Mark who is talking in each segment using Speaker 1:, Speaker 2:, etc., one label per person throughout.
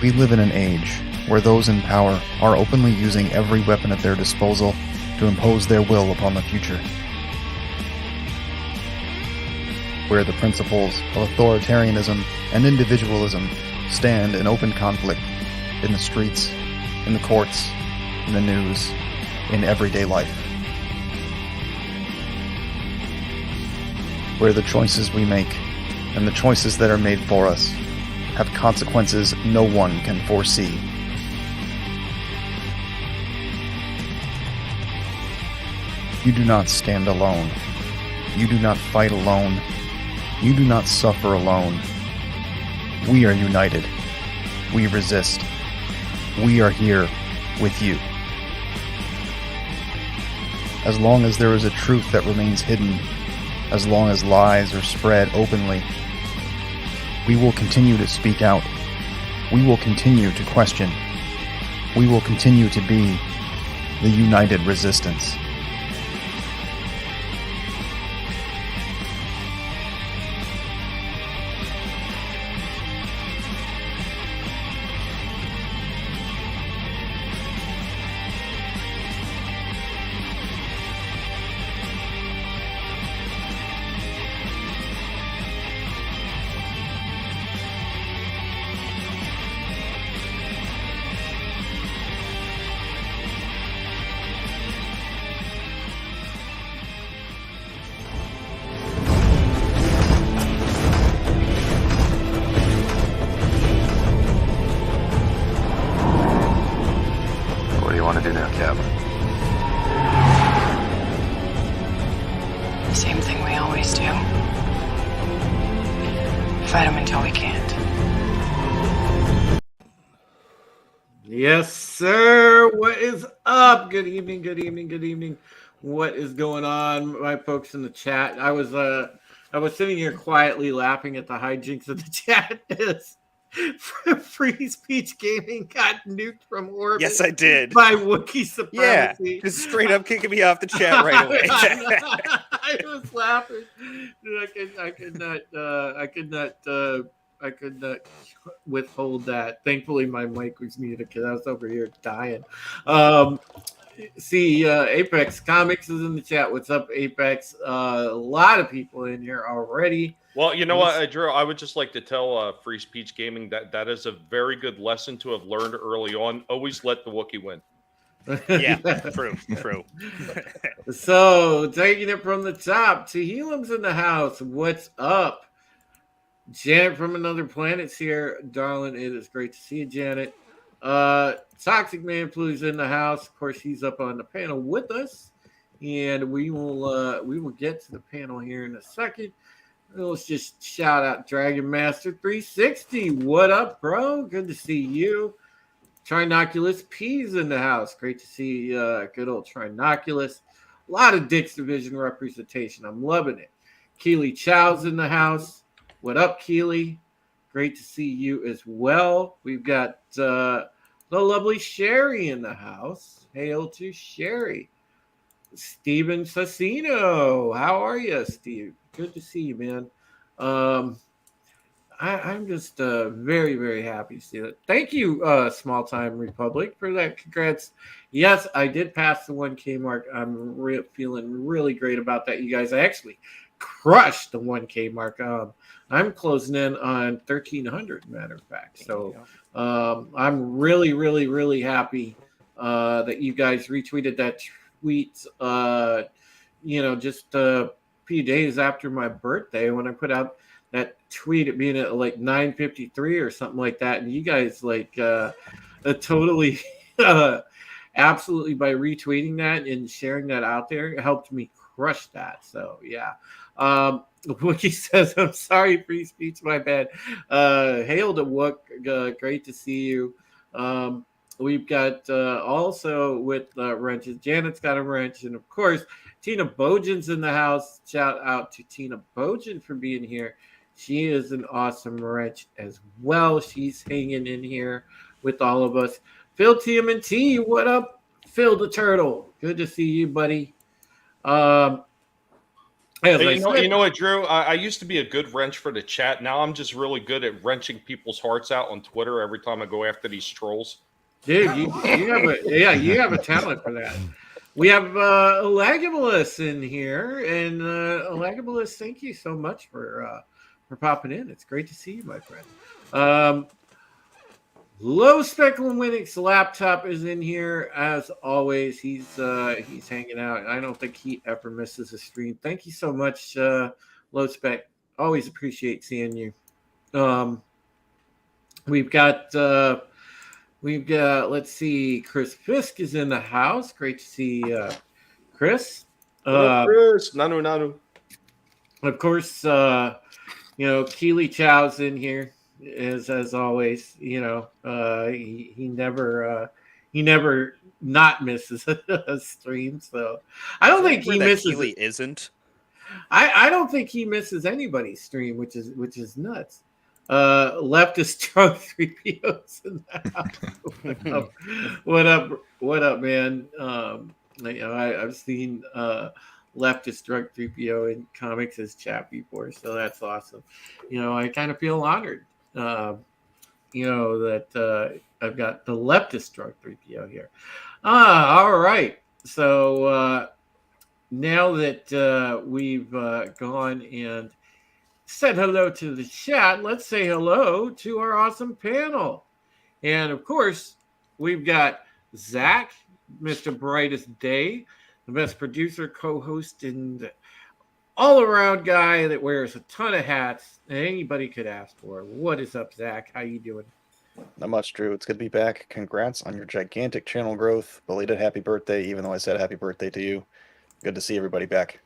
Speaker 1: We live in an age where those in power are openly using every weapon at their disposal to impose their will upon the future. Where the principles of authoritarianism and individualism stand in open conflict in the streets, in the courts, in the news, in everyday life. Where the choices we make and the choices that are made for us have consequences no one can foresee. You do not stand alone. You do not fight alone. You do not suffer alone. We are united. We resist. We are here with you. As long as there is a truth that remains hidden, as long as lies are spread openly, we will continue to speak out. We will continue to question. We will continue to be the united resistance.
Speaker 2: What do you want to do now, Cap?
Speaker 3: The same thing we always do. Fight them until we can't.
Speaker 4: Yes, sir. What is up? Good evening, good evening, good evening. What is going on, my folks in the chat? I was sitting here quietly laughing at the hijinks of the chat as Free Speech Gaming got nuked from orbit.
Speaker 5: Yes, I did.
Speaker 4: By Wookiee
Speaker 5: Yeah,
Speaker 4: supremacy.
Speaker 5: just straight up kicking me off the chat right away.
Speaker 4: I was laughing. Dude, I could not withhold that. Thankfully, my mic was muted because I was over here dying. Apex Comics is in the chat. What's up, Apex? A lot of people in here already.
Speaker 6: Well, you know what, Drew, I would just like to tell Free Speech Gaming that is a very good lesson to have learned early on. Always let the Wookiee win.
Speaker 5: Yeah, true.
Speaker 4: So, taking it from the top, Tehillim's in the house. What's up? Janet from Another Planet's here. Darling, it is great to see you, Janet. Toxic Man Flu's in the house. Of course, he's up on the panel with us. And we will get to the panel here in a second. Let's just shout out Dragon Master 360. What up, bro? Good to see you. Trinoculus P's in the house. Great to see good old Trinoculus. A lot of Dick's Division representation. I'm loving it. Keely Chow's in the house. What up, Keely? Great to see you as well. We've got the lovely Sherry in the house. Hail to Sherry. Steven Sassino. How are you, Steve? Good to see you, man. I'm just very, very happy to see that. Thank you, Small Time Republic, for that. Congrats. Yes, I did pass the 1K mark. I'm feeling really great about that, you guys. I actually crushed the 1K mark. I'm closing in on 1,300, matter of fact. So I'm really, really, really happy that you guys retweeted that tweet, just a few days after my birthday when I put out that tweet at being at like 9:53 or something like that. And you guys totally absolutely by retweeting that and sharing that out there, it helped me crush that. So yeah. Wookie says, I'm sorry, Free Speech, my bad. Hail to Wook, great to see you. We've got also with wrenches, Janet's got a wrench, and of course, Tina Bojan's in the house. Shout out to Tina Bojan for being here. She is an awesome wrench as well. She's hanging in here with all of us. Phil TMNT, what up? Phil the Turtle. Good to see you, buddy. As
Speaker 6: Hey,
Speaker 4: I
Speaker 6: you
Speaker 4: said,
Speaker 6: know what, Drew? I used to be a good wrench for the chat. Now I'm just really good at wrenching people's hearts out on Twitter every time I go after these trolls.
Speaker 4: dude, you have a talent for that. We have Elagabalus in here, and Elagabalus, thank you so much for popping in. It's great to see you, my friend. Low Speckle Winix laptop is in here as always. He's hanging out. I don't think he ever misses a stream. Thank you so much, Low Spec. Always appreciate seeing you. We've got let's see, Chris Fisk is in the house. Great to see Chris.
Speaker 6: What up, Chris? Nanu.
Speaker 4: Of course, Keely Chow's in here as always. He never not misses a stream. So I don't think he misses.
Speaker 5: Keely isn't.
Speaker 4: I don't think he misses anybody's stream, which is nuts. Leftist drunk 3POs in the house. What up, man? I've seen leftist drunk 3PO in comics as chat before, so that's awesome. I kind of feel honored, that I've got the leftist drunk 3PO here. All right. So now that we've gone and said hello to the chat, let's say hello to our awesome panel. And of course, we've got Zach, Mr. Brightest Day, the best producer, co-host, and all-around guy that wears a ton of hats that anybody could ask for. What is up, Zach? How you doing?
Speaker 2: Not much, Drew. It's good to be back. Congrats on your gigantic channel growth. Belated happy birthday, even though I said happy birthday to you. Good to see everybody back.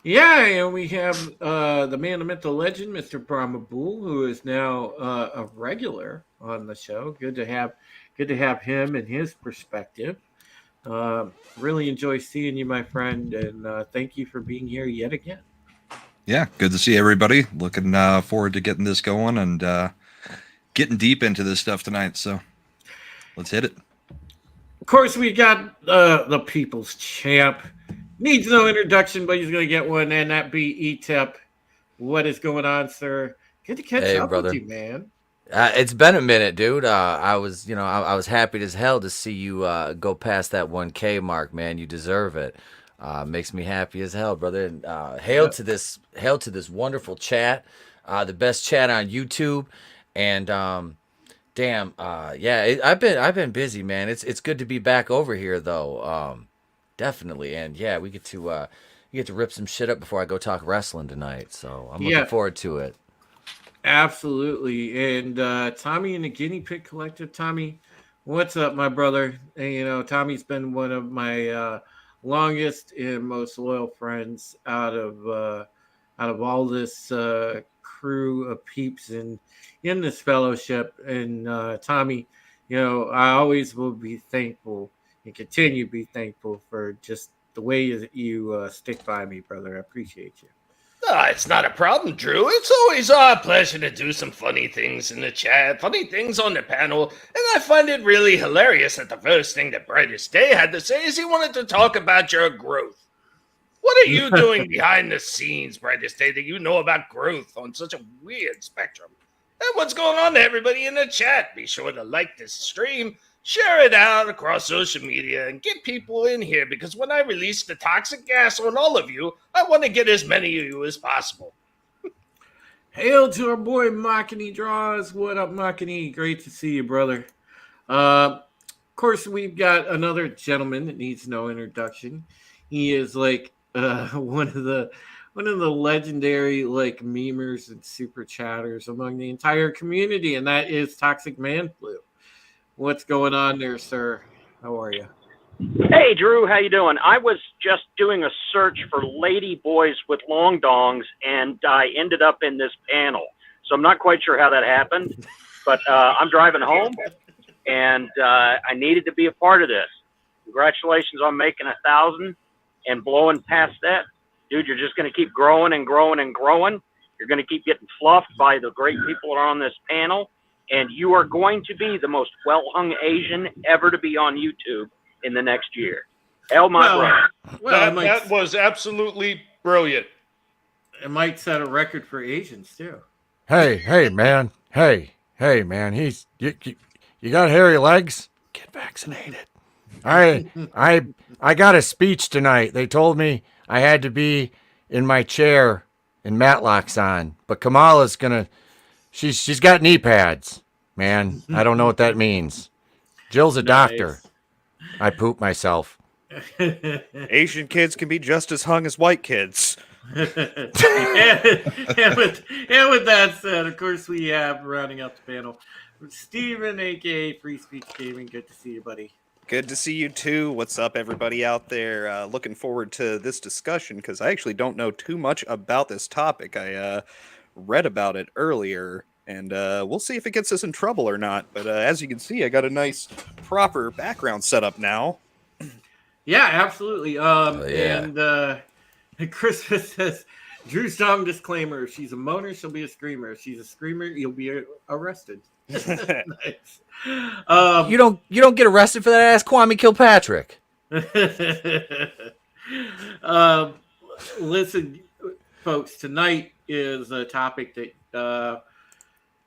Speaker 4: Yeah, and we have the man, the myth, the legend, Mr. Brahma Bull, who is now a regular on the show. Good to have him and his perspective. Really enjoy seeing you, my friend, and thank you for being here yet again.
Speaker 7: Yeah, good to see everybody. Looking forward to getting this going and getting deep into this stuff tonight. So let's hit it.
Speaker 4: Of course, we got the people's champ. Needs no introduction, but he's going to get one, and that be ETEP. What is going on, sir? Good to catch up with you, man.
Speaker 8: It's been a minute, dude. I was happy as hell to see you go past that 1K mark, man. You deserve it. Makes me happy as hell, brother. And hail to this wonderful chat, the best chat on YouTube. And I've been busy, man. It's good to be back over here, though. Definitely, and yeah, we get to rip some shit up before I go talk wrestling tonight. So I'm looking forward to it.
Speaker 4: Absolutely. And Tommy in the Guinea Pig Collective. Tommy, what's up, my brother? And, Tommy's been one of my longest and most loyal friends out of all this crew of peeps in this fellowship. And Tommy, I always will be thankful and continue to be thankful for just the way that you stick by me, brother. I appreciate you.
Speaker 9: It's not a problem, Drew. It's always a pleasure to do some funny things in the chat, funny things on the panel, and I find it really hilarious that the first thing that Brightest Day had to say is he wanted to talk about your growth. What are you doing behind the scenes, Brightest Day, that you know about growth on such a weird spectrum? And what's going on to everybody in the chat? Be sure to like this stream, share it out across social media, and get people in here, because when I release the toxic gas on all of you, I want to get as many of you as possible.
Speaker 4: Hail to our boy Makini Draws. What up, Makini? Great to see you, brother. Of course, we've got another gentleman that needs no introduction. He is like one of the legendary memers and super chatters among the entire community, and that is Toxic Man Flu. What's going on there, sir? How are you?
Speaker 10: Hey, Drew. How you doing? I was just doing a search for lady boys with long dongs, and I ended up in this panel. So I'm not quite sure how that happened, but I'm driving home, and I needed to be a part of this. Congratulations on making 1,000 and blowing past that. Dude, you're just going to keep growing and growing and growing. You're going to keep getting fluffed by the great people that are on this panel. And you are going to be the most well-hung Asian ever to be on YouTube in the next year. Hell, my brother.
Speaker 6: That was absolutely Brilliant.
Speaker 4: It might set a record for Asians too.
Speaker 11: Hey, man. Hey, man. You got hairy legs? Get vaccinated. I got a speech tonight. They told me I had to be in my chair and Matlock's on, but Kamala's gonna. She's got knee pads, man. I don't know what that means. Jill's a doctor. I poop myself.
Speaker 5: Asian kids can be just as hung as white kids.
Speaker 4: and with that said, of course, we have rounding up the panel, Steven, aka Free Speech Gaming. Good to see you, buddy.
Speaker 5: Good to see you too. What's up, everybody out there? Looking forward to this discussion because I actually don't know too much about this topic. I read about it earlier, and we'll see if it gets us in trouble or not. But as you can see, I got a nice, proper background set up now.
Speaker 4: Yeah, absolutely. And Christmas says, Drew's song disclaimer: if she's a moaner, she'll be a screamer. If she's a screamer, you'll be arrested. Nice.
Speaker 8: You don't get arrested for that. Ask Kwame Kilpatrick.
Speaker 4: Listen, folks, tonight is a topic that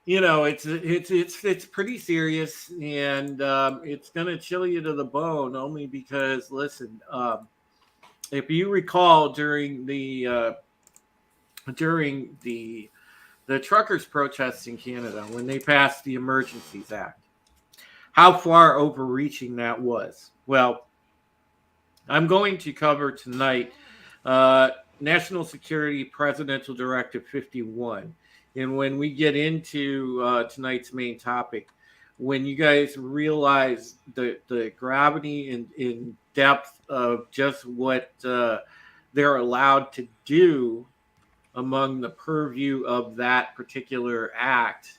Speaker 4: it's pretty serious, and it's gonna chill you to the bone. Only because, listen, if you recall during the truckers' protests in Canada when they passed the Emergencies Act, how far overreaching that was. Well, I'm going to cover tonight National Security Presidential Directive 51. And when we get into tonight's main topic, when you guys realize the gravity and in depth of just what they're allowed to do among the purview of that particular act,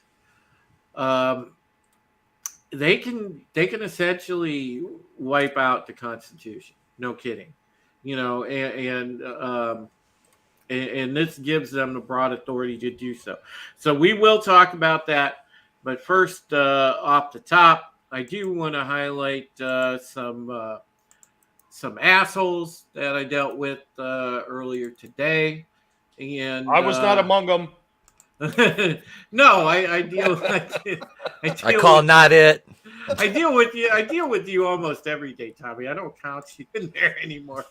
Speaker 4: they can essentially wipe out the Constitution. No kidding, and this gives them the broad authority to do so. So we will talk about that, but first, off the top, I do want to highlight some assholes that I dealt with earlier today. And
Speaker 6: I was not among them.
Speaker 4: No, I deal.
Speaker 8: I call not it.
Speaker 4: I deal with you. I deal with you almost every day, Tommy. I don't count you in there anymore.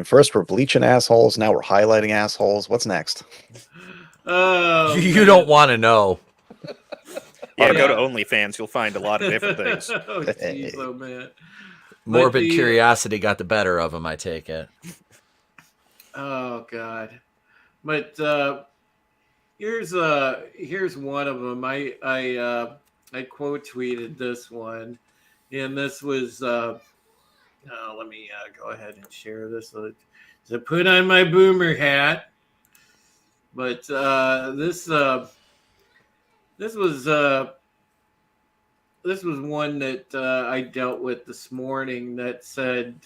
Speaker 2: First we're bleaching assholes. Now we're highlighting assholes. What's next?
Speaker 4: Oh,
Speaker 8: You don't want to know.
Speaker 5: Yeah, go to OnlyFans. You'll find a lot of different things.
Speaker 4: Oh, geez, oh man.
Speaker 8: Morbid curiosity got the better of him, I take it.
Speaker 4: Oh God. But here's one of them. I quote tweeted this one, and this was let me go ahead and share this. So put on my boomer hat. But this was one that I dealt with this morning that said,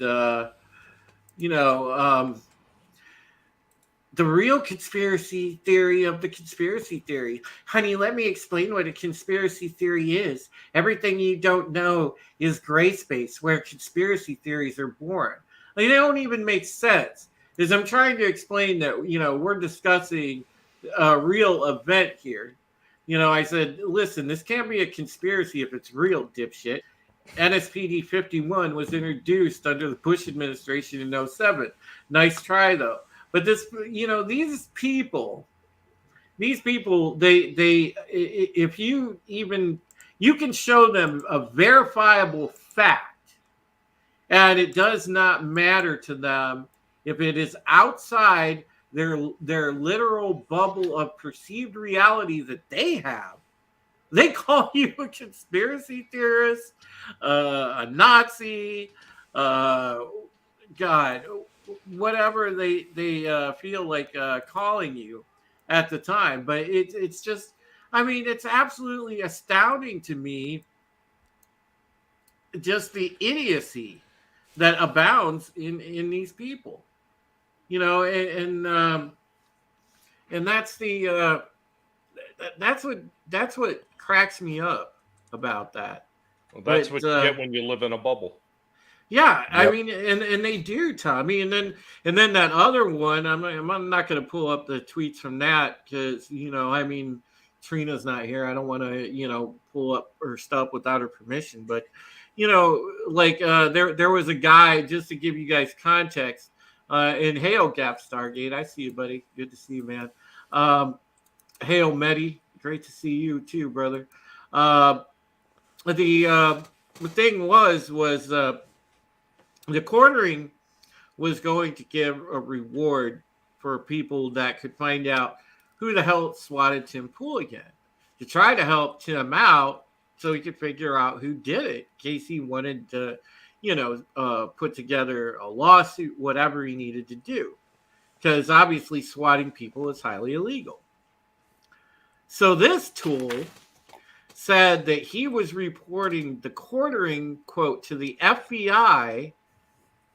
Speaker 4: the real conspiracy theory of the conspiracy theory. Honey, let me explain what a conspiracy theory is. Everything you don't know is gray space where conspiracy theories are born. Like, they don't even make sense. As I'm trying to explain that, we're discussing a real event here. I said, listen, this can't be a conspiracy if it's real, dipshit. NSPD 51 was introduced under the Bush administration in 2007. Nice try, though. But these people, they if you can show them a verifiable fact, and it does not matter to them if it is outside their literal bubble of perceived reality that they have. They call you a conspiracy theorist, a Nazi, God, whatever they feel like calling you at the time. But it's just, it's absolutely astounding to me, just the idiocy that abounds in these people, and that's that's what cracks me up about that.
Speaker 6: Well, that's what you get when you live in a bubble.
Speaker 4: Yeah, I
Speaker 8: Yep.
Speaker 4: mean, and they do, Tommy, and then that other one, I'm not going to pull up the tweets from that because I mean, Trina's not here. I don't want to pull up her stuff without her permission. But like there was a guy, just to give you guys context, in Hail Gap Stargate. I see you, buddy. Good to see you, man. Hail Medi, great to see you too, brother. Uh, the thing was the quartering was going to give a reward for people that could find out who the hell swatted Tim Pool again, to try to help Tim out so he could figure out who did it in case he wanted to, put together a lawsuit, whatever he needed to do. Because obviously swatting people is highly illegal. So this tool said that he was reporting the quartering, quote, to the FBI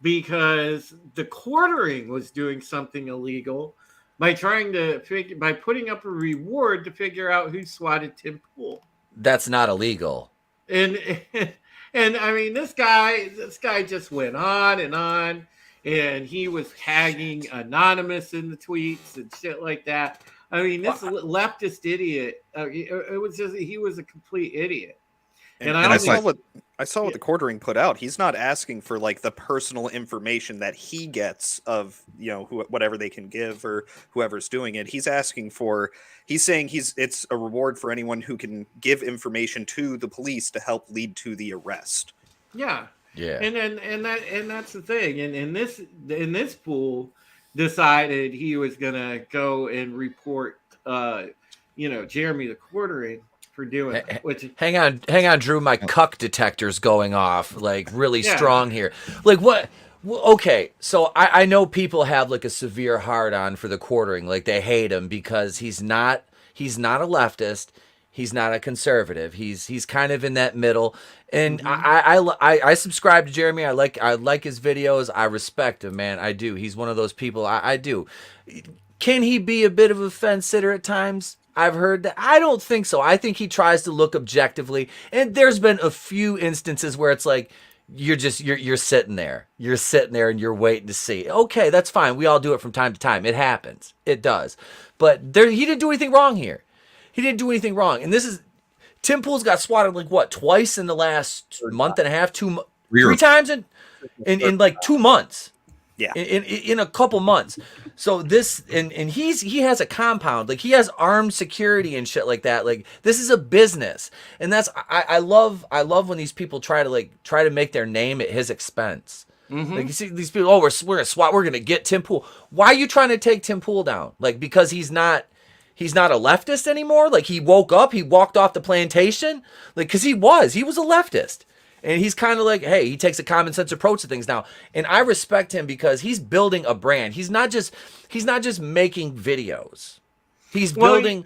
Speaker 4: because the quartering was doing something illegal by by putting up a reward to figure out who swatted Tim Pool.
Speaker 8: That's not illegal.
Speaker 4: And I mean, this guy just went on, and he was tagging anonymous in the tweets and shit like that. I mean, this leftist idiot. It was just he was a complete idiot.
Speaker 5: And I saw what the quartering put out. He's not asking for like the personal information that he gets of whatever they can give or whoever's doing it. He's asking for. He's saying it's a reward for anyone who can give information to the police to help lead to the arrest.
Speaker 4: Yeah.
Speaker 8: Yeah.
Speaker 4: And that's the thing. And this fool decided he was gonna go and report Jeremy the quartering for doing that, which
Speaker 8: hang on, Drew. My cuck detector's going off like really strong here. Like what? Okay, so I know people have like a severe hard on for the quartering, like they hate him because he's not a leftist, he's not a conservative, he's kind of in that middle. And I subscribe to Jeremy. I like his videos. I respect him, man. I do. He's one of those people. I do. Can he be a bit of a fence sitter at times? I've heard that. I don't think so. I think he tries to look objectively. And there's been a few instances where it's like you're sitting there. You're sitting there and you're waiting to see. Okay, that's fine. We all do it from time to time. It happens. It does. But he didn't do anything wrong here. He didn't do anything wrong. And this is Tim Pool's got swatted like what, twice in the last month and a half, three times in like 2 months.
Speaker 5: Yeah.
Speaker 8: In a couple months. So this and he has a compound, like he has armed security and shit like that. Like this is a business. And that's I love when these people try to make their name at his expense. Mm-hmm. Like you see these people, we're gonna SWAT, we're gonna get Tim Pool. Why are you trying to take Tim Pool down? Like because he's not a leftist anymore? Like he woke up, he walked off the plantation? Like because he was a leftist. And he's kind of like, hey, he takes a common sense approach to things now. And I respect him because he's building a brand. He's not just making videos. He's building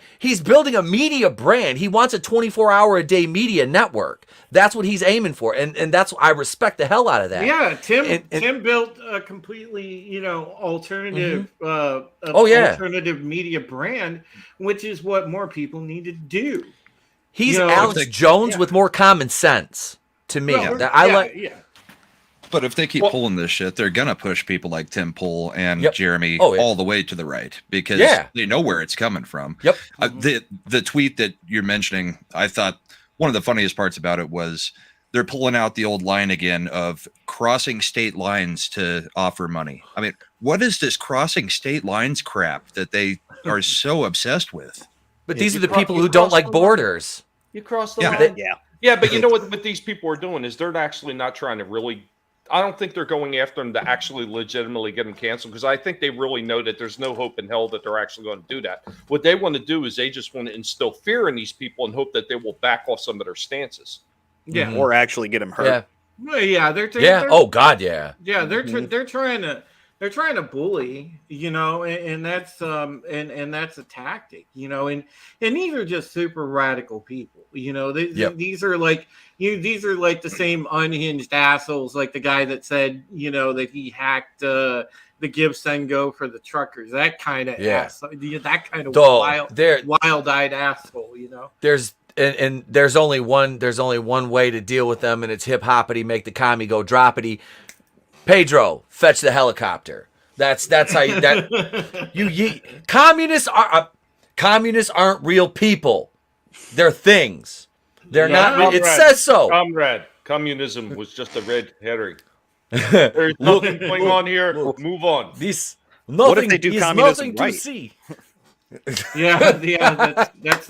Speaker 8: a media brand. He wants a 24-hour-a-day media network. That's what he's aiming for. And that's I respect the hell out of that.
Speaker 4: Yeah, Tim built a completely, alternative alternative media brand, which is what more people need to do.
Speaker 8: He's Alex Jones with more common sense. To me,
Speaker 7: But if they keep pulling this shit, they're gonna push people like Tim Pool and Jeremy all the way to the right because they know where it's coming from.
Speaker 8: Yep.
Speaker 7: The tweet that you're mentioning, I thought one of the funniest parts about it was they're pulling out the old line again of crossing state lines to offer money. I mean, what is this crossing state lines crap that they are so obsessed with?
Speaker 8: But these are the people who don't like borders.
Speaker 6: You cross the line. Yeah, but you know what these people are doing is they're actually not trying to really. I don't think they're going after them to actually legitimately get them canceled because I think they really know that there's no hope in hell that they're actually going to do that. What they want to do is they just want to instill fear in these people and hope that they will back off some of their stances.
Speaker 4: Yeah,
Speaker 5: or actually get them hurt.
Speaker 8: Yeah.
Speaker 4: Well, yeah, they're
Speaker 8: oh God, yeah.
Speaker 4: Yeah, they're trying to bully, and that's and that's a tactic, and these are just super radical people, these are like the same unhinged assholes, like the guy that said, that he hacked the Give Send Go for the truckers, that kind of asshole, that kind of wild-eyed asshole,
Speaker 8: and there's only one way to deal with them, and it's hip hoppity, make the commie go droppity. Pedro, fetch the helicopter. That's how communists aren't real people. They're things. They're not. It says so.
Speaker 6: Comrade, communism was just a red herring. There's nothing going on here. Move on.
Speaker 5: What if they do communism right?
Speaker 8: To see.
Speaker 4: That's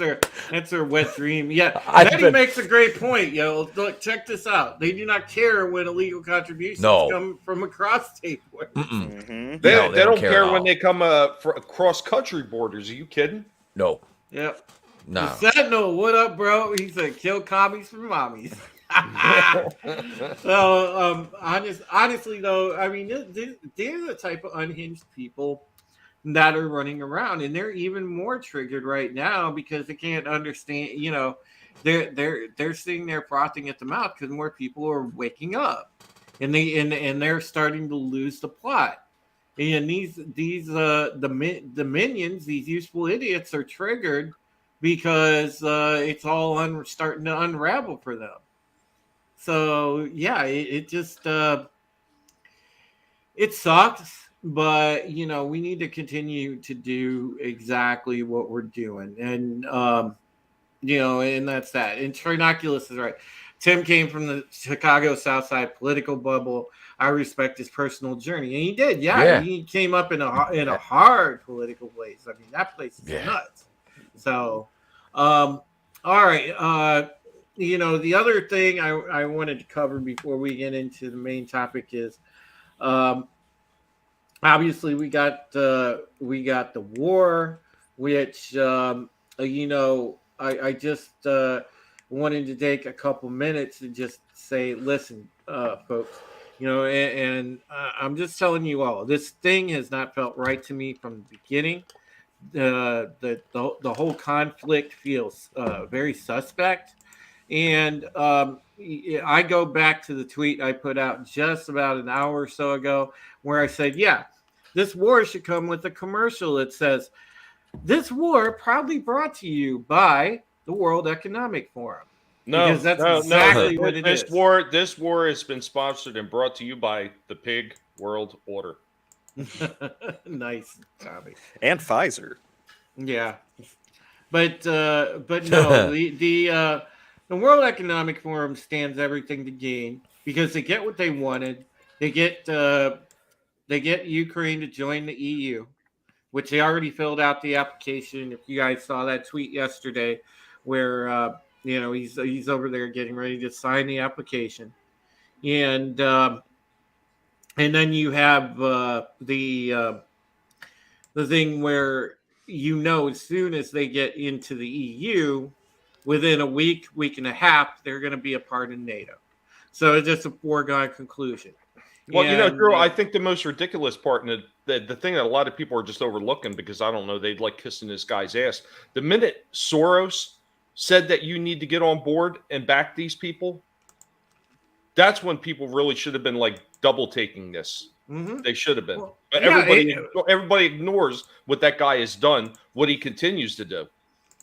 Speaker 4: their wet dream. Yeah, Eddie makes a great point. Look, check this out. They do not care when illegal contributions come from across state borders.
Speaker 6: Mm-hmm. They don't care when they come across country borders. Are you kidding?
Speaker 8: No.
Speaker 4: Yep.
Speaker 8: No.
Speaker 4: Sentinel, what up, bro? He said, "Kill commies for mommies." So, honestly, though, I mean, they're the type of unhinged people that are running around, and they're even more triggered right now because they can't understand. They're sitting there frothing at the mouth because more people are waking up, and they're starting to lose the plot. And the minions, these useful idiots, are triggered because it's all starting to unravel for them. So yeah, it just it sucks. But, we need to continue to do exactly what we're doing. And, and that's that. And Trinoculus is right. Tim came from the Chicago South Side political bubble. I respect his personal journey. And he did. Yeah. He came up in a hard political place. I mean, that place is nuts. So, all right. The other thing I wanted to cover before we get into the main topic is, obviously, we got the war, which I just wanted to take a couple minutes to just say, listen, folks, and I'm just telling you all, this thing has not felt right to me from the beginning. The whole conflict feels very suspect, and I go back to the tweet I put out just about an hour or so ago, where I said, this war should come with a commercial that says, "This war proudly brought to you by the World Economic Forum." Because that's exactly what it is.
Speaker 6: This war has been sponsored and brought to you by the Pig World Order.
Speaker 4: Nice, Tommy.
Speaker 5: And Pfizer.
Speaker 4: Yeah, but no, the World Economic Forum stands everything to gain because they get what they wanted. They get Ukraine to join the EU, which they already filled out the application. If you guys saw that tweet yesterday, where he's over there getting ready to sign the application, and then you have the thing where as soon as they get into the EU, within a week and a half, they're going to be a part of NATO. So it's just a foregone conclusion.
Speaker 6: Well, Drew, I think the most ridiculous part, and the thing that a lot of people are just overlooking because I don't know, they'd like kissing this guy's ass. The minute Soros said that you need to get on board and back these people, that's when people really should have been like double taking this. Mm-hmm. They should have been. Well, but everybody ignores what that guy has done, what he continues to do.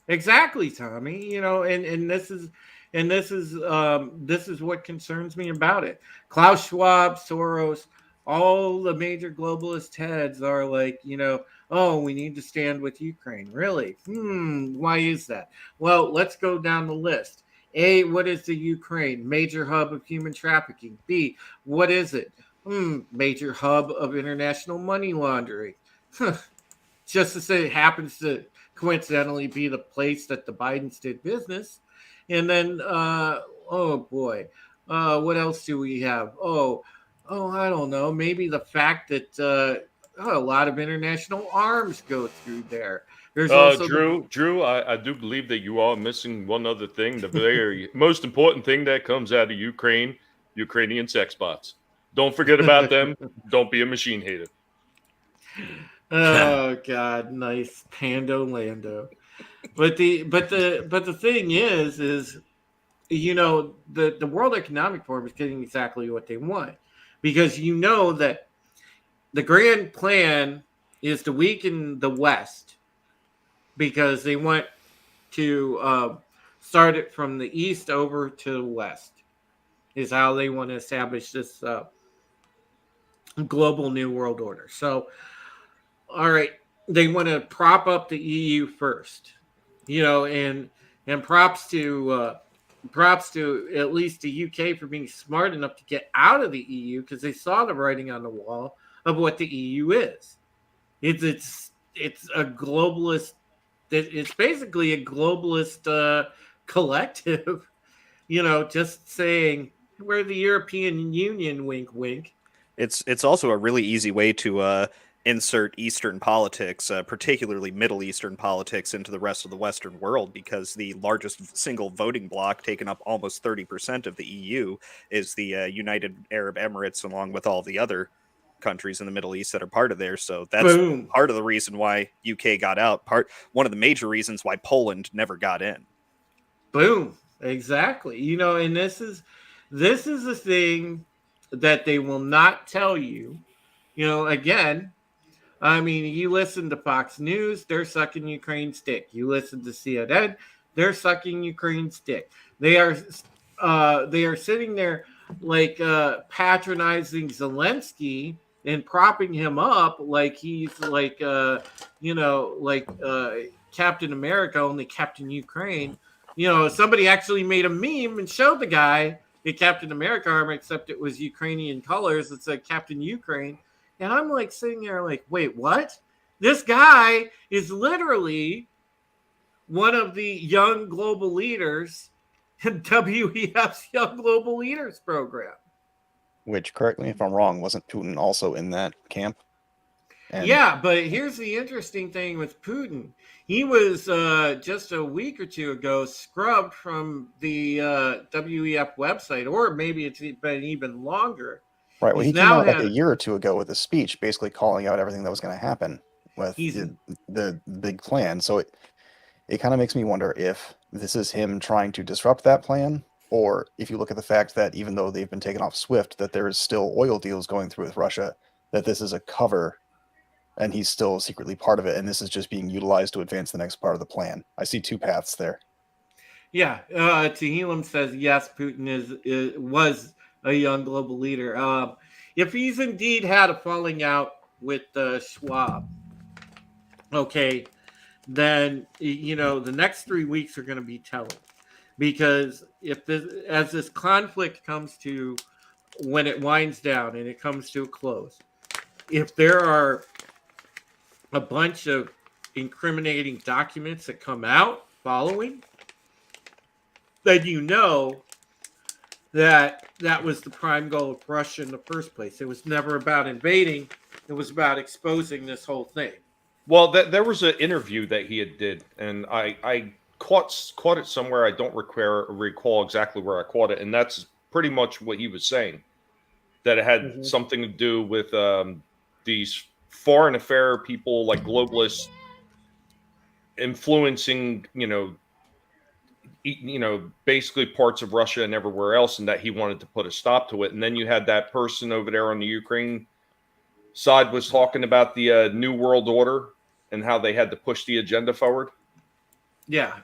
Speaker 4: Exactly, Tommy. And this is what concerns me about it. Klaus Schwab, Soros, all the major globalist heads are like, oh, we need to stand with Ukraine. Really? Why is that? Well, let's go down the list. A, what is the Ukraine? Major hub of human trafficking. B, what is it? Major hub of international money laundering. Just to say, it happens to coincidentally be the place that the Bidens did business. And then, oh boy, what else do we have? Oh, I don't know. Maybe the fact that a lot of international arms go through there. There's also
Speaker 6: Drew, I do believe that you are missing one other thing. The very most important thing that comes out of Ukraine, Ukrainian sex bots. Don't forget about them. Don't be a machine hater.
Speaker 4: Oh God, nice Pando Lando. But the thing is the World Economic Forum is getting exactly what they want, because that the grand plan is to weaken the West, because they want to start it from the east over to the west. Is how they want to establish this global new world order. So, all right, they want to prop up the EU first, and props to at least the UK for being smart enough to get out of the EU because they saw the writing on the wall of what the EU is. It's a globalist. It's basically a globalist collective. Just saying we're the European Union. Wink, wink.
Speaker 5: It's also a really easy way to insert Eastern politics, particularly Middle Eastern politics, into the rest of the Western world, because the largest single voting bloc, taking up almost 30% of the EU, is the United Arab Emirates, along with all the other countries in the Middle East that are part of there. So that's
Speaker 4: Boom.
Speaker 5: part of the reason why UK got out. One of the major reasons why Poland never got in.
Speaker 4: Boom. Exactly. And this is the thing that they will not tell you. Again, I mean, you listen to Fox News, they're sucking Ukraine's dick. You listen to CNN, they're sucking Ukraine's dick. They are sitting there like patronizing Zelensky and propping him up like he's like Captain America, only Captain Ukraine. Somebody actually made a meme and showed the guy the Captain America armor, except it was Ukrainian colors. It said Captain Ukraine. And I'm like sitting there like, wait, what? This guy is literally one of the young global leaders in WEF's Young Global Leaders program.
Speaker 2: Which, correct me if I'm wrong, wasn't Putin also in that camp?
Speaker 4: Yeah, but here's the interesting thing with Putin. He was just a week or two ago scrubbed from the WEF website, or maybe it's been even longer.
Speaker 2: Right. Well, he came out like a year or two ago with a speech basically calling out everything that was going to happen with the big plan. So it kind of makes me wonder if this is him trying to disrupt that plan, or if you look at the fact that even though they've been taken off SWIFT, that there is still oil deals going through with Russia, that this is a cover and he's still secretly part of it, and this is just being utilized to advance the next part of the plan. I see two paths there.
Speaker 4: Yeah. Tehillim says, yes, Putin was a young global leader. If he's indeed had a falling out with Schwab, okay, then the next 3 weeks are going to be telling, because as this conflict comes to, when it winds down and it comes to a close, if there are a bunch of incriminating documents that come out following, then that was the prime goal of Russia in the first place. It was never about invading. It was about exposing this whole thing.
Speaker 6: Well, there was an interview that he did, and I caught it somewhere. I don't recall exactly where I caught it, and that's pretty much what he was saying, that it had something to do with these foreign affair people, like globalists, influencing, basically parts of Russia and everywhere else, and that he wanted to put a stop to it. And then you had that person over there on the Ukraine side was talking about the New World Order and how they had to push the agenda forward.
Speaker 4: Yeah.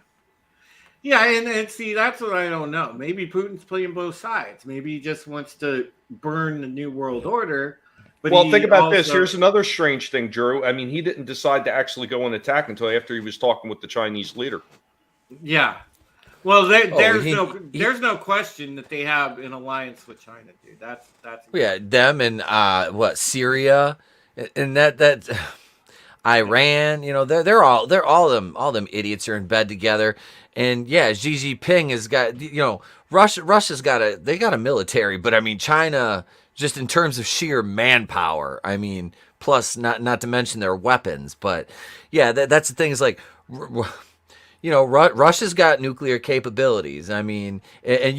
Speaker 4: Yeah, and see, that's what I don't know. Maybe Putin's playing both sides. Maybe he just wants to burn the New World Order. But
Speaker 6: think about this. Here's another strange thing, Drew. I mean, he didn't decide to actually go and attack until after he was talking with the Chinese leader.
Speaker 4: Yeah. Well, there's no question that they have an alliance with China, dude. That's
Speaker 8: them and Syria, and that Iran. They're all them idiots are in bed together. And yeah, Xi Jinping has got Russia's got a military, but I mean China, just in terms of sheer manpower, I mean, plus not to mention their weapons. But yeah, that's the thing, is like, Russia's got nuclear capabilities. I mean, and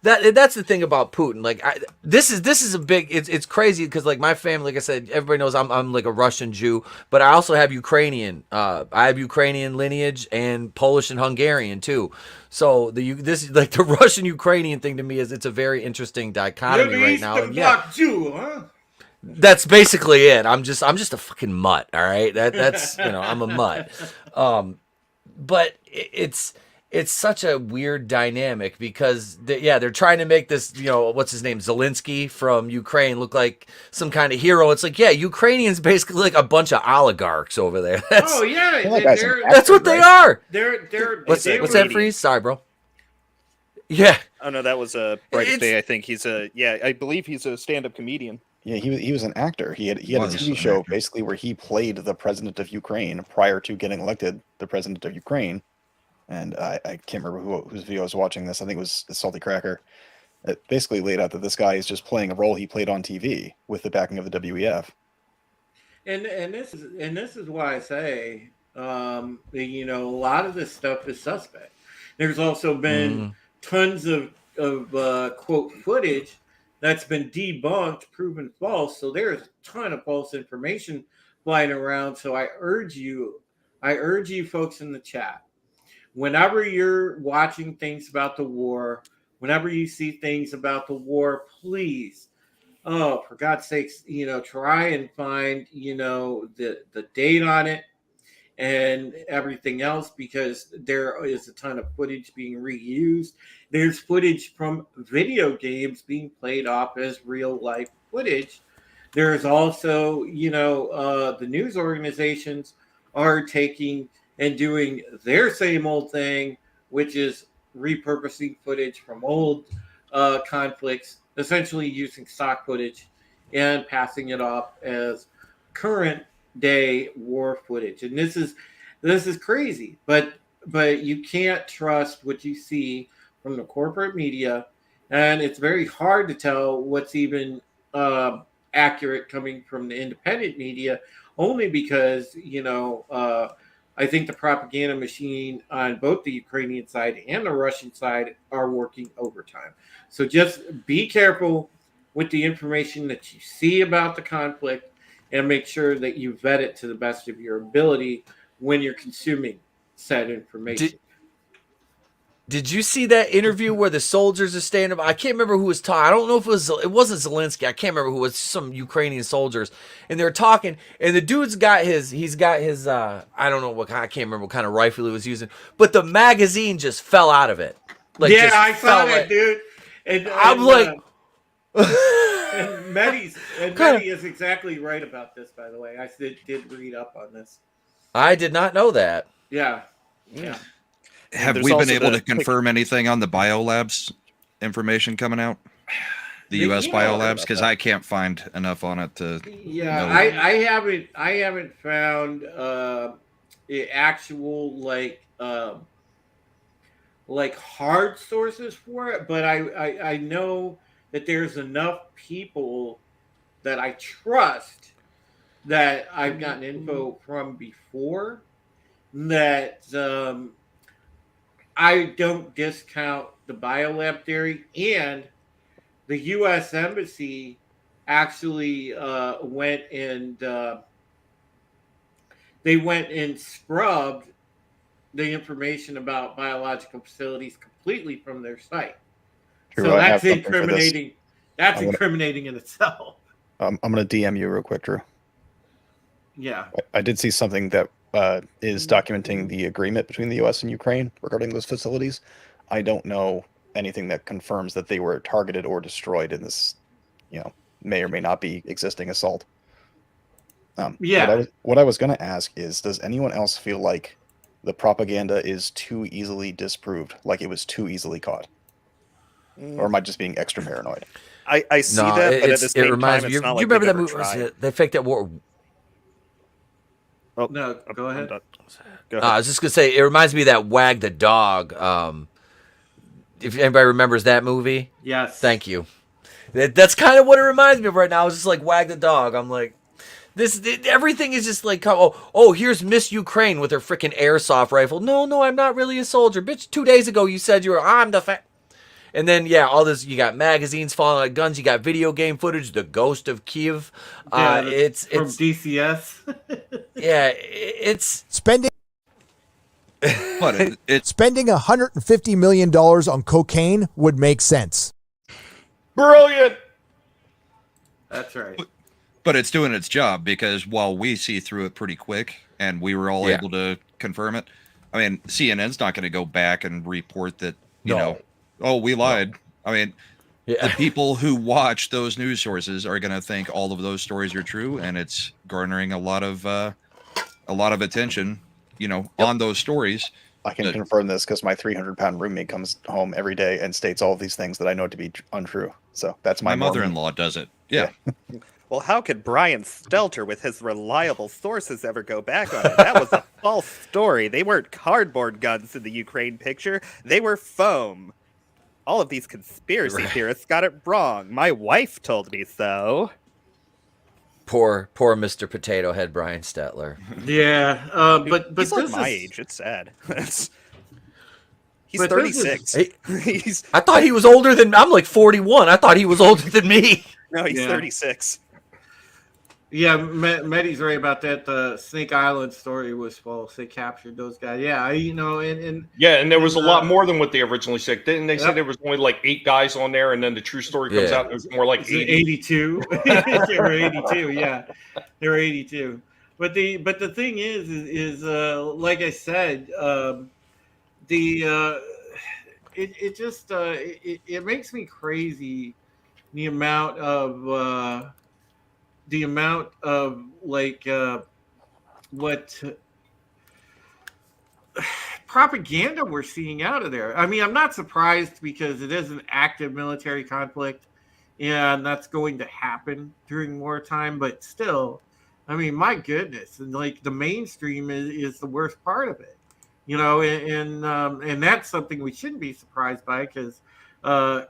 Speaker 8: that's the thing about Putin. Like, this is a big. It's crazy because, like, my family, like I said, everybody knows I'm like a Russian Jew, but I also have Ukrainian. I have Ukrainian lineage and Polish and Hungarian too. So this is like the Russian Ukrainian thing to me it's a very interesting dichotomy right now. And
Speaker 4: Bloc Jew, huh?
Speaker 8: That's basically it. I'm just a fucking mutt. All right, that's I'm a mutt. But it's it's such a weird dynamic because they're trying to make this, what's his name, Zelensky from Ukraine look like some kind of hero. It's like, yeah, Ukrainians basically like a bunch of oligarchs over there. That's,
Speaker 4: Oh yeah,
Speaker 8: that's what they are.
Speaker 4: They're
Speaker 8: what's
Speaker 4: what's
Speaker 8: that, Freeze? Sorry, bro. Yeah.
Speaker 5: Oh no, that was Brightest Day. I think he's I believe he's a stand-up comedian.
Speaker 2: Yeah, he was an actor. He had a
Speaker 7: Was
Speaker 2: TV
Speaker 7: an
Speaker 2: show
Speaker 7: actor.
Speaker 2: basically where he played the president of Ukraine prior to getting elected the president of Ukraine. And I can't remember whose video I was watching this. I think it was Salty Cracker. It basically laid out that this guy is just playing a role he played on TV with the backing of the WEF.
Speaker 4: And this is why I say, a lot of this stuff is suspect. There's also been tons of quote footage that's been debunked, proven false. So there's a ton of false information flying around. So I urge you folks in the chat, whenever you're watching things about the war, whenever you see things about the war, please, for God's sakes, try and find, the date on it and everything else, because there is a ton of footage being reused. There's footage from video games being played off as real life footage. There's also, the news organizations are taking and doing their same old thing, which is repurposing footage from old conflicts, essentially using stock footage and passing it off as current day war footage. And this is crazy, but you can't trust what you see from the corporate media, and it's very hard to tell what's even accurate coming from the independent media, only because I think the propaganda machine on both the Ukrainian side and the Russian side are working overtime. So just be careful with the information that you see about the conflict, and make sure that you vet it to the best of your ability when you're consuming said information.
Speaker 8: Did you see that interview where the soldiers are standing up? I can't remember who was talking. I don't know if it wasn't Zelensky. I can't remember who was, some Ukrainian soldiers. And they're talking, and the dude's got his I don't know I can't remember what kind of rifle he was using, but the magazine just fell out of it.
Speaker 4: Yeah, I saw that, dude. And
Speaker 8: I'm like,
Speaker 4: and Mehdi is exactly right about this, by the way. I did read up on this.
Speaker 8: I did not know that.
Speaker 4: Yeah.
Speaker 7: Have we been able to confirm anything on the biolabs information coming out? The U.S. biolabs, because I can't find enough on it to.
Speaker 4: Yeah,
Speaker 7: know.
Speaker 4: I haven't found actual like hard sources for it, but I know that there's enough people that I trust that I've gotten info from before that I don't discount the biolab theory. And the U.S. Embassy actually went and scrubbed the information about biological facilities completely from their site.
Speaker 2: Drew,
Speaker 4: So
Speaker 2: I
Speaker 4: that's
Speaker 2: have something for this.
Speaker 4: incriminating. That's incriminating in itself.
Speaker 2: I'm going to DM you real quick, Drew.
Speaker 4: Yeah.
Speaker 2: I did see something that is documenting the agreement between the U.S. and Ukraine regarding those facilities. I don't know anything that confirms that they were targeted or destroyed in this, may or may not be existing assault. What I was going to ask is, does anyone else feel like the propaganda is too easily disproved, like it was too easily caught? Or am I just being extra paranoid?
Speaker 5: I see that, but at the same time, it's not like
Speaker 8: you remember that movie?
Speaker 5: tried.
Speaker 8: They faked that war.
Speaker 4: Oh, no, go ahead.
Speaker 5: Go ahead.
Speaker 8: I was just gonna say, it reminds me of that Wag the Dog. If anybody remembers that movie,
Speaker 4: Yes.
Speaker 8: Thank you. That's kind of what it reminds me of right now. It's just like Wag the Dog. I'm like, everything is just like, here's Miss Ukraine with her freaking airsoft rifle. No, I'm not really a soldier, bitch. 2 days ago you said you were. I'm the And then, all this, you got magazines falling like guns, you got video game footage, the Ghost of Kiev. It's
Speaker 4: from DCS.
Speaker 8: It's
Speaker 12: spending $150 million on cocaine would make sense.
Speaker 6: Brilliant.
Speaker 4: That's right.
Speaker 7: But it's doing its job, because while we see through it pretty quick and we were all able to confirm it, I mean, CNN's not going to go back and report that, you
Speaker 8: No.
Speaker 7: know, oh, we lied. I mean,
Speaker 8: Yeah.
Speaker 7: the people who watch those news sources are going to think all of those stories are true, and it's garnering a lot of attention, you know, on those stories.
Speaker 2: I can confirm this because my 300-pound roommate comes home every day and states all of these things that I know to be untrue. So that's
Speaker 7: My
Speaker 2: normal.
Speaker 7: mother-in-law does it. Yeah.
Speaker 5: Well, how could Brian Stelter, with his reliable sources, ever go back on it? That was a false story. They weren't cardboard guns in the Ukraine picture. They were foam. All of these conspiracy theorists got it wrong. My wife told me so.
Speaker 8: Poor Mr. Potato Head Brian Stetler.
Speaker 4: Yeah, but
Speaker 5: he's like
Speaker 4: this
Speaker 5: my
Speaker 4: is-
Speaker 5: age. It's sad. He's
Speaker 4: But this
Speaker 5: 36.
Speaker 8: I thought he was older than. I'm like 41. I thought he was older than me.
Speaker 5: No, he's
Speaker 4: Yeah.
Speaker 5: 36.
Speaker 4: Yeah, Medi's right about that. The Snake Island story was false. They captured those guys. Yeah, and
Speaker 6: there was a lot more than what they originally said. Didn't they say
Speaker 4: Yep.
Speaker 6: there was only like 8 guys on there, and then the true story comes
Speaker 8: Yeah.
Speaker 6: out and there's more like 80?
Speaker 4: 82. They were 82. Yeah, they were 82. But the thing is like I said, it makes me crazy the amount of like what propaganda we're seeing out of there. I mean, I'm not surprised because it is an active military conflict and that's going to happen during wartime, but still, I mean, my goodness, and like the mainstream is the worst part of it, and that's something we shouldn't be surprised by because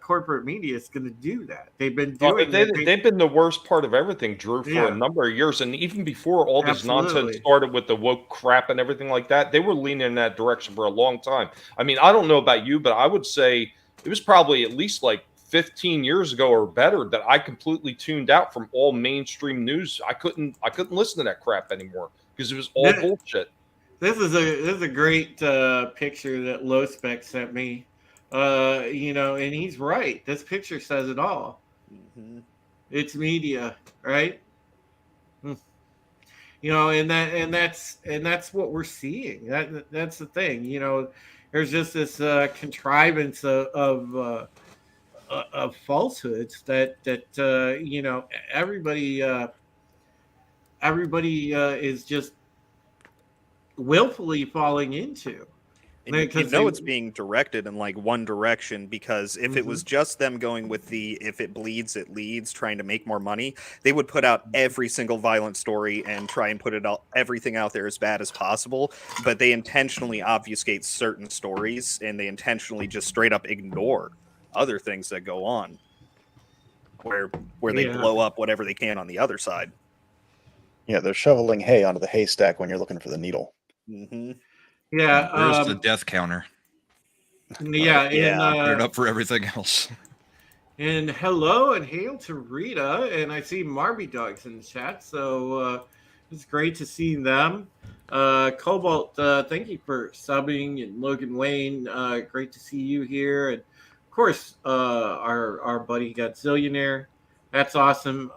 Speaker 4: corporate media is going to do that. They've been doing
Speaker 6: They've been the worst part of everything, Drew, for a number of years. And even before all this nonsense started with the woke crap and everything like that, they were leaning in that direction for a long time. I mean, I don't know about you, but I would say it was probably at least like 15 years ago or better that I completely tuned out from all mainstream news. I couldn't listen to that crap anymore because it was all bullshit.
Speaker 4: This is a great picture that Low Spec sent me. And he's right. This picture says it all.
Speaker 5: Mm-hmm.
Speaker 4: It's media, right? And that's what we're seeing. That's the thing. There's just this contrivance of falsehoods that everybody is just willfully falling into.
Speaker 5: And it's being directed in like one direction because if it was just them going with the if it bleeds, it leads, trying to make more money, they would put out every single violent story and try and put everything out there as bad as possible. But they intentionally obfuscate certain stories and they intentionally just straight up ignore other things that go on where they blow up whatever they can on the other side.
Speaker 2: Yeah, they're shoveling hay onto the haystack when you're looking for the needle.
Speaker 5: Mm-hmm.
Speaker 4: Yeah,
Speaker 7: where's the death counter?
Speaker 4: Yeah,
Speaker 7: put it up for everything else.
Speaker 4: And hello and hail to Rita, and I see Marby Dogs in the chat, so it's great to see them. Cobalt, thank you for subbing, and Logan Wayne, great to see you here, and of course our buddy Godzillionaire, that's awesome.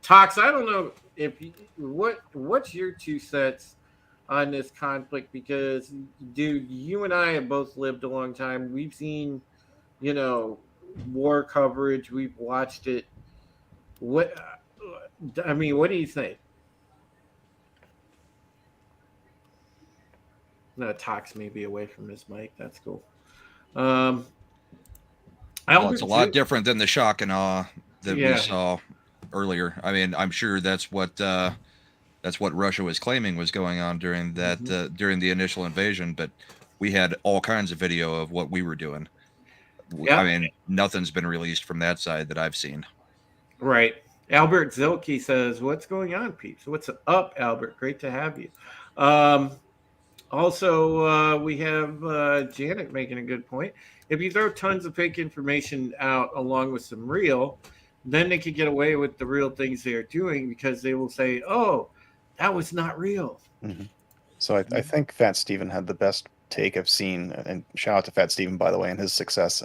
Speaker 4: Tox, I don't know if what's your 2 cents on this conflict, because dude, you and I have both lived a long time. We've seen, war coverage. We've watched it. What do you think? No, Tox may be away from his mic. That's cool.
Speaker 7: It's a lot different than the shock and awe that we saw earlier. I mean, I'm sure that's what Russia was claiming was going on during that during the initial invasion, but we had all kinds of video of what we were doing. I mean, nothing's been released from that side that I've seen.
Speaker 4: Right. Albert Zilke says, "What's going on, peeps? What's up, Albert? Great to have you." Also, we have Janet making a good point. If you throw tons of fake information out along with some real, then they could get away with the real things they are doing because they will say, "Oh, that was not real."
Speaker 2: Mm-hmm. So I think Fat Steven had the best take I've seen, and shout out to Fat Steven, by the way, and his success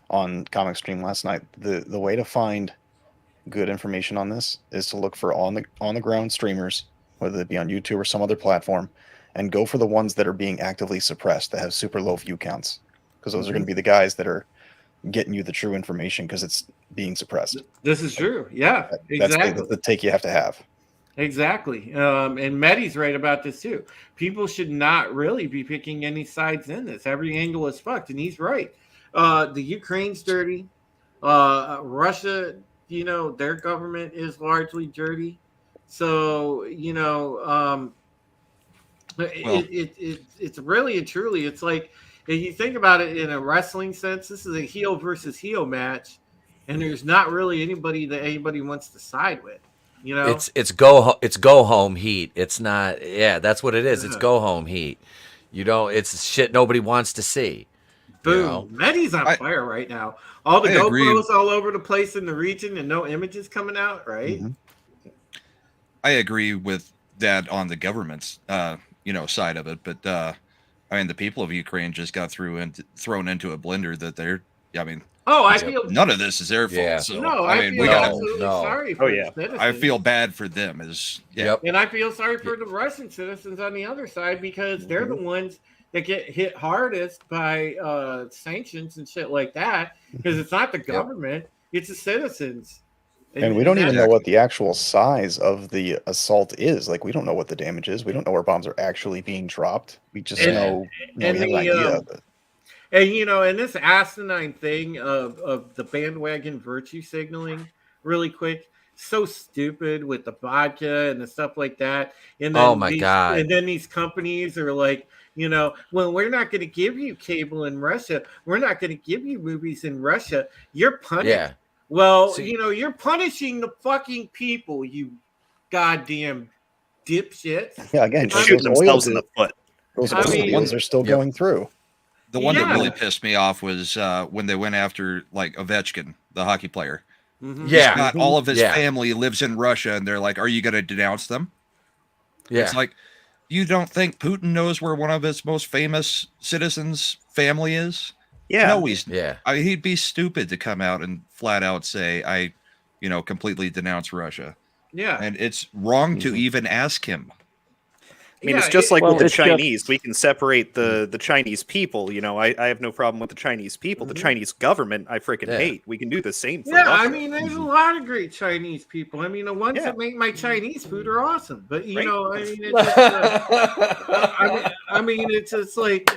Speaker 2: on Comic Stream last night. The way to find good information on this is to look for on the ground streamers, whether it be on YouTube or some other platform, and go for the ones that are being actively suppressed, that have super low view counts, because those are going to be the guys that are getting you the true information because it's being suppressed.
Speaker 4: This is true. Yeah,
Speaker 2: That's
Speaker 4: exactly.
Speaker 2: the take you have to have.
Speaker 4: Exactly. And Medi's right about this too. People should not really be picking any sides in this. Every angle is fucked, and he's right. The Ukraine's dirty. Russia, their government is largely dirty. So, it's really and truly, it's like, if you think about it in a wrestling sense, this is a heel versus heel match, and there's not really anybody that anybody wants to side with.
Speaker 8: It's go home heat. It's not. Yeah, that's what it is. It's go home heat. It's shit nobody wants to see.
Speaker 4: Boom. Medi's on fire right now. All the GoPros all over the place in the region and no images coming out, right?
Speaker 2: Mm-hmm.
Speaker 7: I agree with that on the government's side of it, but the people of Ukraine just got thrown into a blender that
Speaker 4: I feel
Speaker 7: none of this is their fault. So
Speaker 4: I feel absolutely sorry for the citizens.
Speaker 7: I feel bad for them.
Speaker 4: And I feel sorry for the Russian citizens on the other side, because they're the ones that get hit hardest by sanctions and shit like that, because it's not the government, it's the citizens.
Speaker 2: And we don't even know what the actual size of the assault is. Like, we don't know what the damage is. We don't know where bombs are actually being dropped. We just know we have an idea of it.
Speaker 4: And this asinine thing of the bandwagon virtue signaling, really quick, so stupid with the vodka and the stuff like that. And then
Speaker 8: God!
Speaker 4: And then these companies are like, well, we're not going to give you cable in Russia. We're not going to give you movies in Russia. You're punished.
Speaker 8: Yeah.
Speaker 4: Well, you're punishing the fucking people, you goddamn dipshits.
Speaker 2: Yeah, again,
Speaker 5: shooting themselves in the foot.
Speaker 2: Those ones are still going through.
Speaker 7: The one that really pissed me off was when they went after Ovechkin, the hockey player.
Speaker 8: Mm-hmm.
Speaker 7: Yeah, got all of his family lives in Russia, and they're like, "Are you going to denounce them?"
Speaker 8: Yeah,
Speaker 7: it's like, you don't think Putin knows where one of his most famous citizens' family is?
Speaker 5: Yeah,
Speaker 7: no, he'd be stupid to come out and flat out say, "I, completely denounce Russia."
Speaker 4: Yeah,
Speaker 7: and it's wrong to even ask him.
Speaker 5: I mean, it's just like with the Chinese. We can separate the Chinese people. I have no problem with the Chinese people. The Chinese government, I freaking hate. We can do the same for Russia.
Speaker 4: I mean, there's a lot of great Chinese people. I mean, the ones that make my Chinese food are awesome. But, it's just like,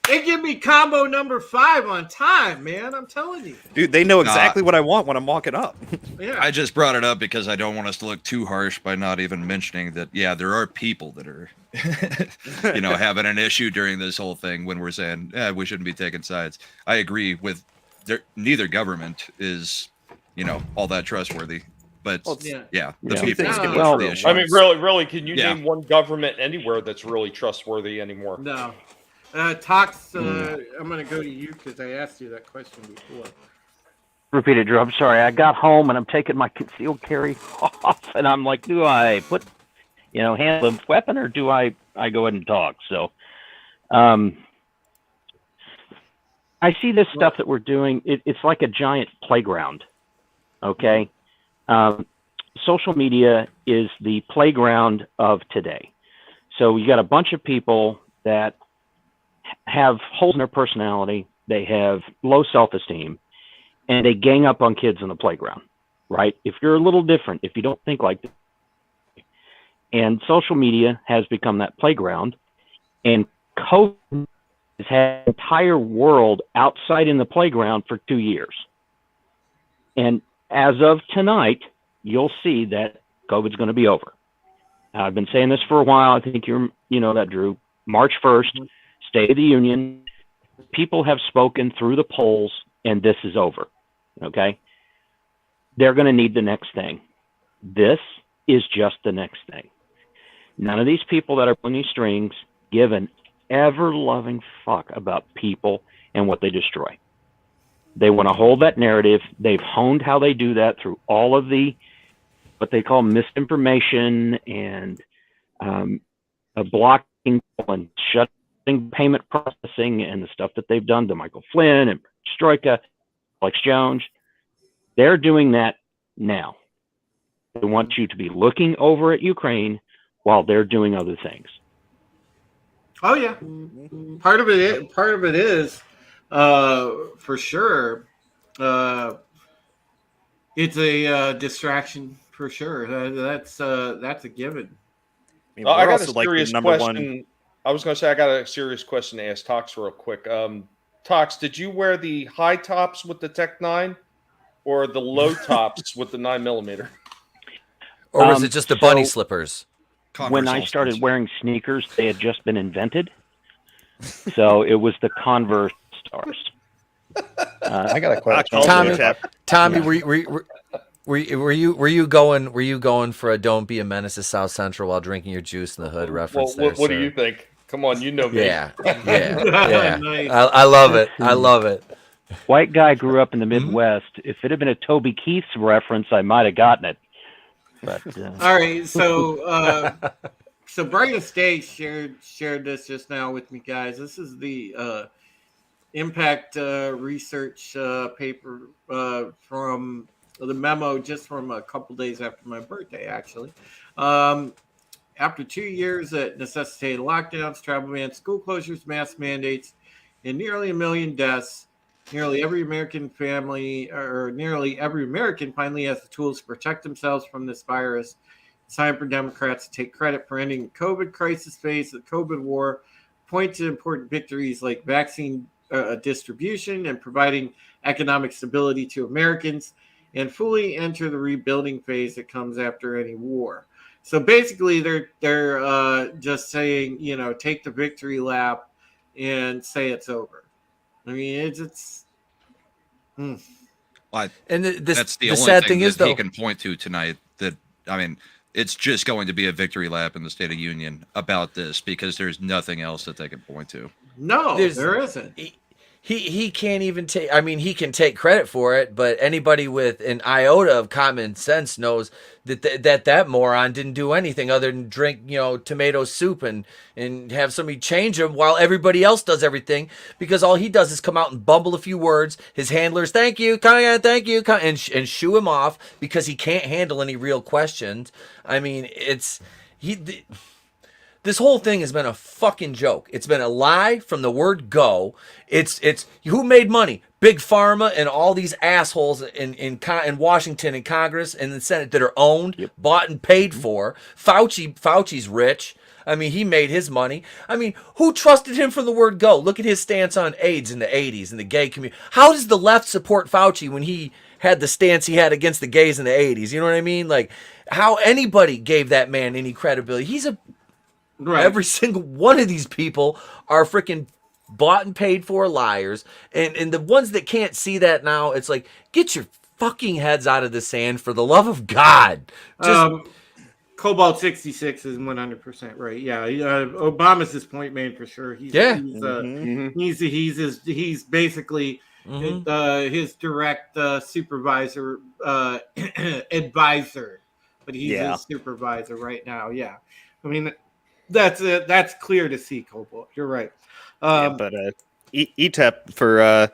Speaker 4: they give me combo number 5 on time, man. I'm telling you.
Speaker 5: Dude, they know exactly what I want when I'm walking up.
Speaker 4: Yeah.
Speaker 7: I just brought it up because I don't want us to look too harsh by not even mentioning that, there are people that are, having an issue during this whole thing when we're saying, we shouldn't be taking sides. I agree with neither government is, all that trustworthy. But, the people the issue.
Speaker 6: I mean, really, can you name one government anywhere that's really trustworthy anymore?
Speaker 4: No. Tox, I'm going to go to you because I asked you that question before.
Speaker 10: Repeat it, Drew. I'm sorry. I got home and I'm taking my concealed carry off, and I'm like, do I put, handle the weapon, or do I go ahead and talk? So, I see this stuff that we're doing. It's like a giant playground. Okay, social media is the playground of today. So you got a bunch of people that have holes in their personality, they have low self-esteem, and they gang up on kids in the playground, right? If you're a little different, if you don't think like this, and social media has become that playground, and COVID has had the entire world outside in the playground for 2 years. And as of tonight, you'll see that COVID's going to be over. Now, I've been saying this for a while. I think you know that, Drew. March 1st, State of the Union, people have spoken through the polls, and this is over, okay? They're going to need the next thing. This is just the next thing. None of these people that are pulling these strings give an ever-loving fuck about people and what they destroy. They want to hold that narrative. They've honed how they do that through all of the, what they call misinformation and blocking and shutting payment processing and the stuff that they've done to Michael Flynn and Stroika, Alex Jones. They're doing that now. They want you to be looking over at Ukraine while they're doing other things.
Speaker 4: Oh yeah, part of it is for sure. It's a distraction for sure. That's a given.
Speaker 5: I mean,
Speaker 6: I
Speaker 5: we're
Speaker 6: got a
Speaker 5: also like the
Speaker 6: serious
Speaker 5: number
Speaker 6: question.
Speaker 5: one.
Speaker 6: I was going to say I got a serious question to ask Tox real quick. Tox, did you wear the high tops with the Tech 9 or the low tops with the 9mm?
Speaker 8: Or was it just the bunny slippers?
Speaker 10: When I started wearing sneakers, they had just been invented. So it was the Converse stars.
Speaker 2: I got a question.
Speaker 8: Tommy, were you going for a "Don't be a menace to South Central" while drinking your juice in the hood reference?
Speaker 6: Well, what do you think? Come on, you know me.
Speaker 8: Yeah. Nice. I love it. I love it.
Speaker 10: White guy grew up in the Midwest. If it had been a Toby Keith's reference, I might have gotten it. But
Speaker 4: all right, so Brighton State shared this just now with me, guys. This is the impact research paper from the memo just from a couple days after my birthday, actually. After 2 years that necessitated lockdowns, travel bans, school closures, mask mandates, and nearly 1 million deaths, nearly every American finally has the tools to protect themselves from this virus. It's time for Democrats to take credit for ending the COVID crisis phase, the COVID war, point to important victories like vaccine distribution and providing economic stability to Americans, and fully enter the rebuilding phase that comes after any war. So basically, they're just saying, take the victory lap and say it's over. I mean, it's.
Speaker 7: And
Speaker 8: the
Speaker 7: that's the only
Speaker 8: sad
Speaker 7: thing
Speaker 8: thing is,
Speaker 7: that he
Speaker 8: though,
Speaker 7: can point to tonight. That I mean, it's just going to be a victory lap in the State of Union about this because there's nothing else that they can point to.
Speaker 4: No, there isn't.
Speaker 8: He can't even take. I mean, he can take credit for it, but anybody with an iota of common sense knows that moron didn't do anything other than drink, tomato soup and have somebody change him while everybody else does everything, because all he does is come out and bumble a few words. His handlers, thank you, thank you, and shoo him off because he can't handle any real questions. I mean, this whole thing has been a fucking joke. It's been a lie from the word go. It's who made money? Big Pharma and all these assholes in Washington and Congress and the Senate that are owned, bought and paid for. Fauci's rich. I mean, he made his money. I mean, who trusted him from the word go? Look at his stance on AIDS in the 80s and the gay community. How does the left support Fauci when he had the stance he had against the gays in the 80s? You know what I mean? Like, how anybody gave that man any credibility? He's a
Speaker 4: Right.
Speaker 8: Every single one of these people are freaking bought and paid for liars. And the ones that can't see that now, it's like, get your fucking heads out of the sand for the love of God.
Speaker 4: Cobalt 66 is 100% right. Yeah, Obama's his point man for sure. He's basically his direct supervisor advisor, but he's his supervisor right now. Yeah, I mean that's clear to see, Cobalt. You're right.
Speaker 5: But ETEP for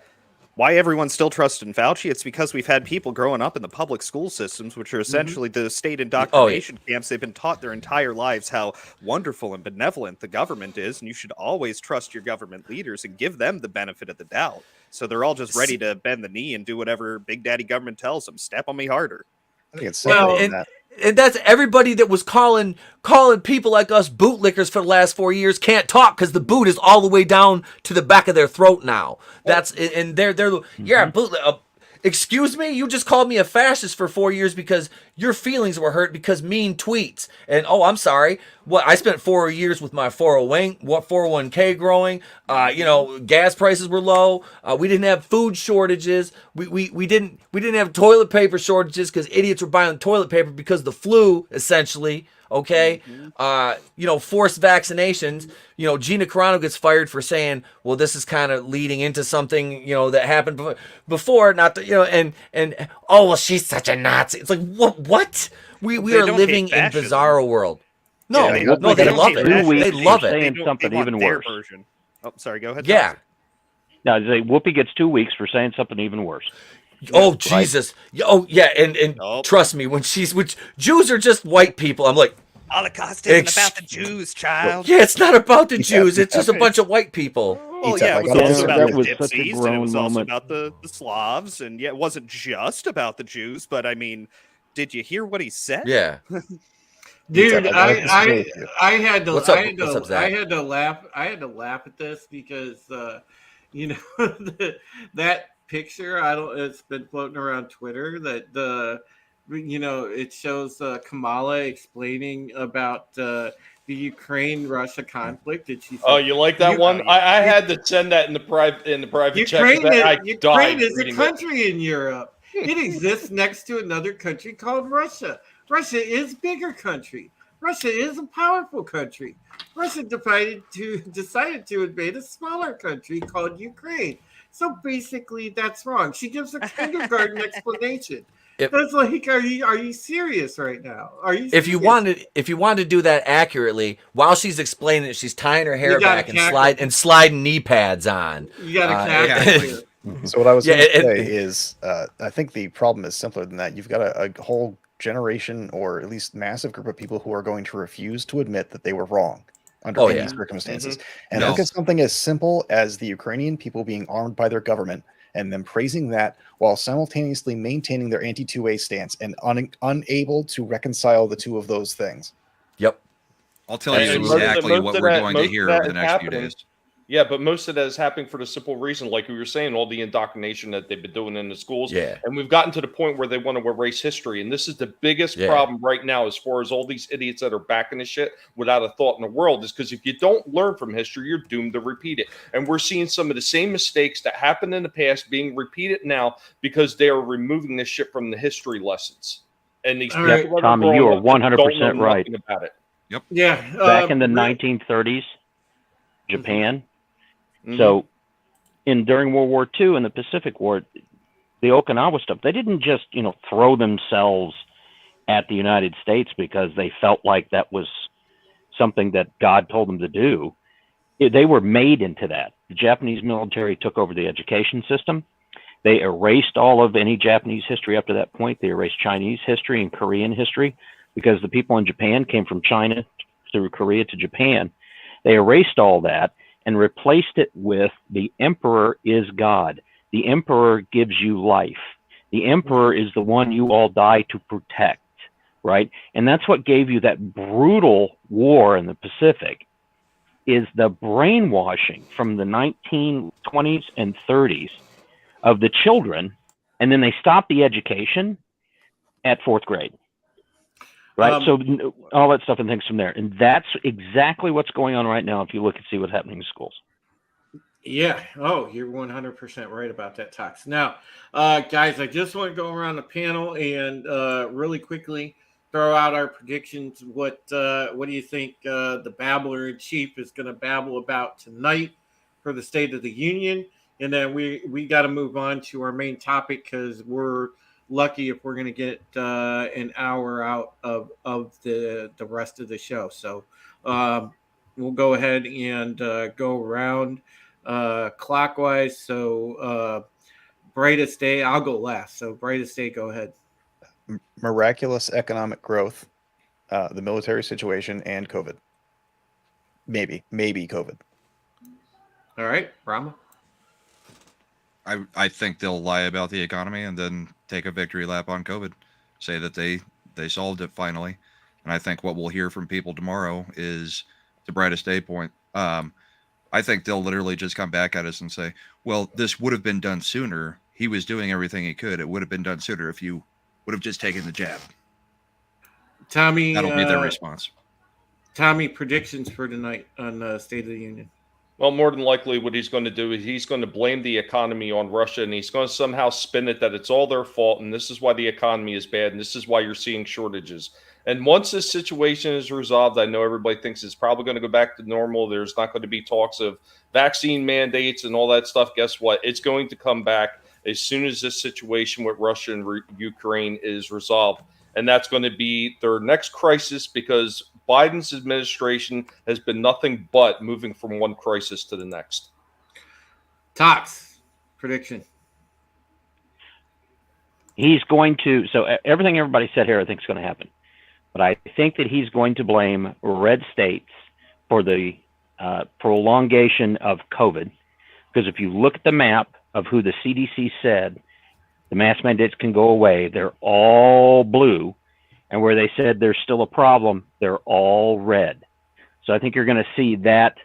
Speaker 5: why everyone's still trusting Fauci, it's because we've had people growing up in the public school systems, which are essentially the state indoctrination camps. They've been taught their entire lives how wonderful and benevolent the government is, and you should always trust your government leaders and give them the benefit of the doubt. So they're all just ready to bend the knee and do whatever Big Daddy government tells them. Step on me harder.
Speaker 2: I think it's
Speaker 8: that. And that's everybody that was calling people like us bootlickers for the last 4 years can't talk because the boot is all the way down to the back of their throat now. That's and they're bootlicker. Excuse me, you just called me a fascist for 4 years because your feelings were hurt because mean tweets. And I'm sorry. What, I spent 4 years with my 401k growing. Gas prices were low. We didn't have food shortages. We didn't have toilet paper shortages because idiots were buying toilet paper because of the flu, essentially. Okay, forced vaccinations. Gina Carano gets fired for saying, "Well, this is kind of leading into something that happened before." Not that well, she's such a Nazi. It's like what? We are living in bizarro world. No, they love it. They love it.
Speaker 10: Saying something even worse.
Speaker 5: Version. Oh, sorry. Go ahead.
Speaker 10: Yeah. Now, Whoopi gets 2 weeks for saying something even worse.
Speaker 8: Oh Jesus! Oh yeah, and trust me, when Jews are just white people, I'm like,
Speaker 5: Holocaust isn't about the Jews, child.
Speaker 8: Yeah, it's not about the
Speaker 2: Yeah,
Speaker 8: Jews. It's just a
Speaker 5: okay.
Speaker 8: bunch of white people.
Speaker 5: Well,
Speaker 2: Ethan,
Speaker 5: yeah, it
Speaker 2: like,
Speaker 5: was
Speaker 2: on
Speaker 5: also
Speaker 2: Instagram-
Speaker 5: about
Speaker 13: That
Speaker 5: the
Speaker 13: was such a
Speaker 5: gypsies, and it
Speaker 13: grown
Speaker 5: was also
Speaker 13: moment.
Speaker 5: about the Slavs, and yeah, it wasn't just about the Jews. But I mean, did you hear what he said?
Speaker 8: Yeah.
Speaker 4: Dude,
Speaker 2: I gotta disagree with you.
Speaker 4: I had to
Speaker 8: What's up?
Speaker 4: I had
Speaker 8: What's
Speaker 4: to
Speaker 8: up, Zach?
Speaker 4: I had to laugh at this because you know that picture it's been floating around Twitter that it shows Kamala explaining about the Ukraine Russia conflict, and she said,
Speaker 6: Oh, you like that one? I had to send that in the private chat.
Speaker 4: Ukraine is a
Speaker 6: reading it.
Speaker 4: country in Europe. It exists next to another country called Russia. Russia is a bigger country. Russia is a powerful country. Russia decided to invade a smaller country called Ukraine. So basically, that's wrong. She gives a kindergarten explanation. That's like, are you serious right now? Are you?
Speaker 8: If you wanted to do that accurately, while she's explaining it, she's tying her hair back and sliding knee pads on.
Speaker 4: You got to cackle.
Speaker 2: So what I was going to say is, I think the problem is simpler than that. You've got a whole generation, or at least massive group of people who are going to refuse to admit that they were wrong under any circumstances. And look at something as simple as the Ukrainian people being armed by their government and them praising that while simultaneously maintaining their anti-2A stance and unable to reconcile the two of those things.
Speaker 8: Yep.
Speaker 7: I'll tell you exactly what we're going to hear over the next few days.
Speaker 6: Yeah, but most of that is happening for the simple reason, like we were saying, all the indoctrination that they've been doing in the schools.
Speaker 8: Yeah.
Speaker 6: And we've gotten to the point where they want to erase history. And this is the biggest problem right now, as far as all these idiots that are backing this shit without a thought in the world, is because if you don't learn from history, you're doomed to repeat it. And we're seeing some of the same mistakes that happened in the past being repeated now because they are removing this shit from the history lessons. And these people
Speaker 13: Tommy, you are 100% right.
Speaker 6: About it.
Speaker 7: Yep.
Speaker 4: Yeah.
Speaker 13: Back in the 1930s, Japan. So, during World War II and the Pacific War, the Okinawa stuff, they didn't just, throw themselves at the United States because they felt like that was something that God told them to do. They were made into that. The Japanese military took over the education system. They erased all of any Japanese history up to that point. They erased Chinese history and Korean history because the people in Japan came from China through Korea to Japan. They erased all that and replaced it with the emperor is God. The emperor gives you life. The emperor is the one you all die to protect, right? And that's what gave you that brutal war in the Pacific, is the brainwashing from the 1920s and 30s of the children, and then they stopped the education at 4th grade. Right. So all that stuff and things from there. And that's exactly what's going on right now if you look and see what's happening in schools.
Speaker 4: Yeah. Oh, you're 100% right about that, Tox. Now, guys, I just want to go around the panel and really quickly throw out our predictions. What do you think the babbler in chief is going to babble about tonight for the State of the Union? And then we got to move on to our main topic because we're lucky if we're going to get an hour out of the rest of the show. So we'll go ahead and go around clockwise. So brightest day, I'll go last. So brightest day, go ahead.
Speaker 2: Miraculous economic growth, the military situation, and COVID. Maybe COVID.
Speaker 4: All right, Brahma.
Speaker 7: I think they'll lie about the economy and then take a victory lap on COVID, say that they solved it finally. And I think what we'll hear from people tomorrow is the brightest day point. I think they'll literally just come back at us and say, well, this would have been done sooner. He was doing everything he could. It would have been done sooner if you would have just taken the jab.
Speaker 4: Tommy,
Speaker 7: that'll be their response.
Speaker 4: Tommy, predictions for tonight on State of the Union.
Speaker 6: Well, more than likely what he's going to do is he's going to blame the economy on Russia, and he's going to somehow spin it that it's all their fault, and this is why the economy is bad, and this is why you're seeing shortages. And once this situation is resolved, I know everybody thinks it's probably going to go back to normal. There's not going to be talks of vaccine mandates and all that stuff. Guess what? It's going to come back as soon as this situation with Russia and Ukraine is resolved. And that's going to be their next crisis, because Biden's administration has been nothing but moving from one crisis to the next.
Speaker 4: Tox, prediction.
Speaker 13: He's going to, so everything everybody said here I think is going to happen. but I think that he's going to blame red states for the prolongation of COVID. Because if you look at the map of who the CDC said the mask mandates can go away, they're all blue. And where they said there's still a problem, they're all red. So I think you're going to see that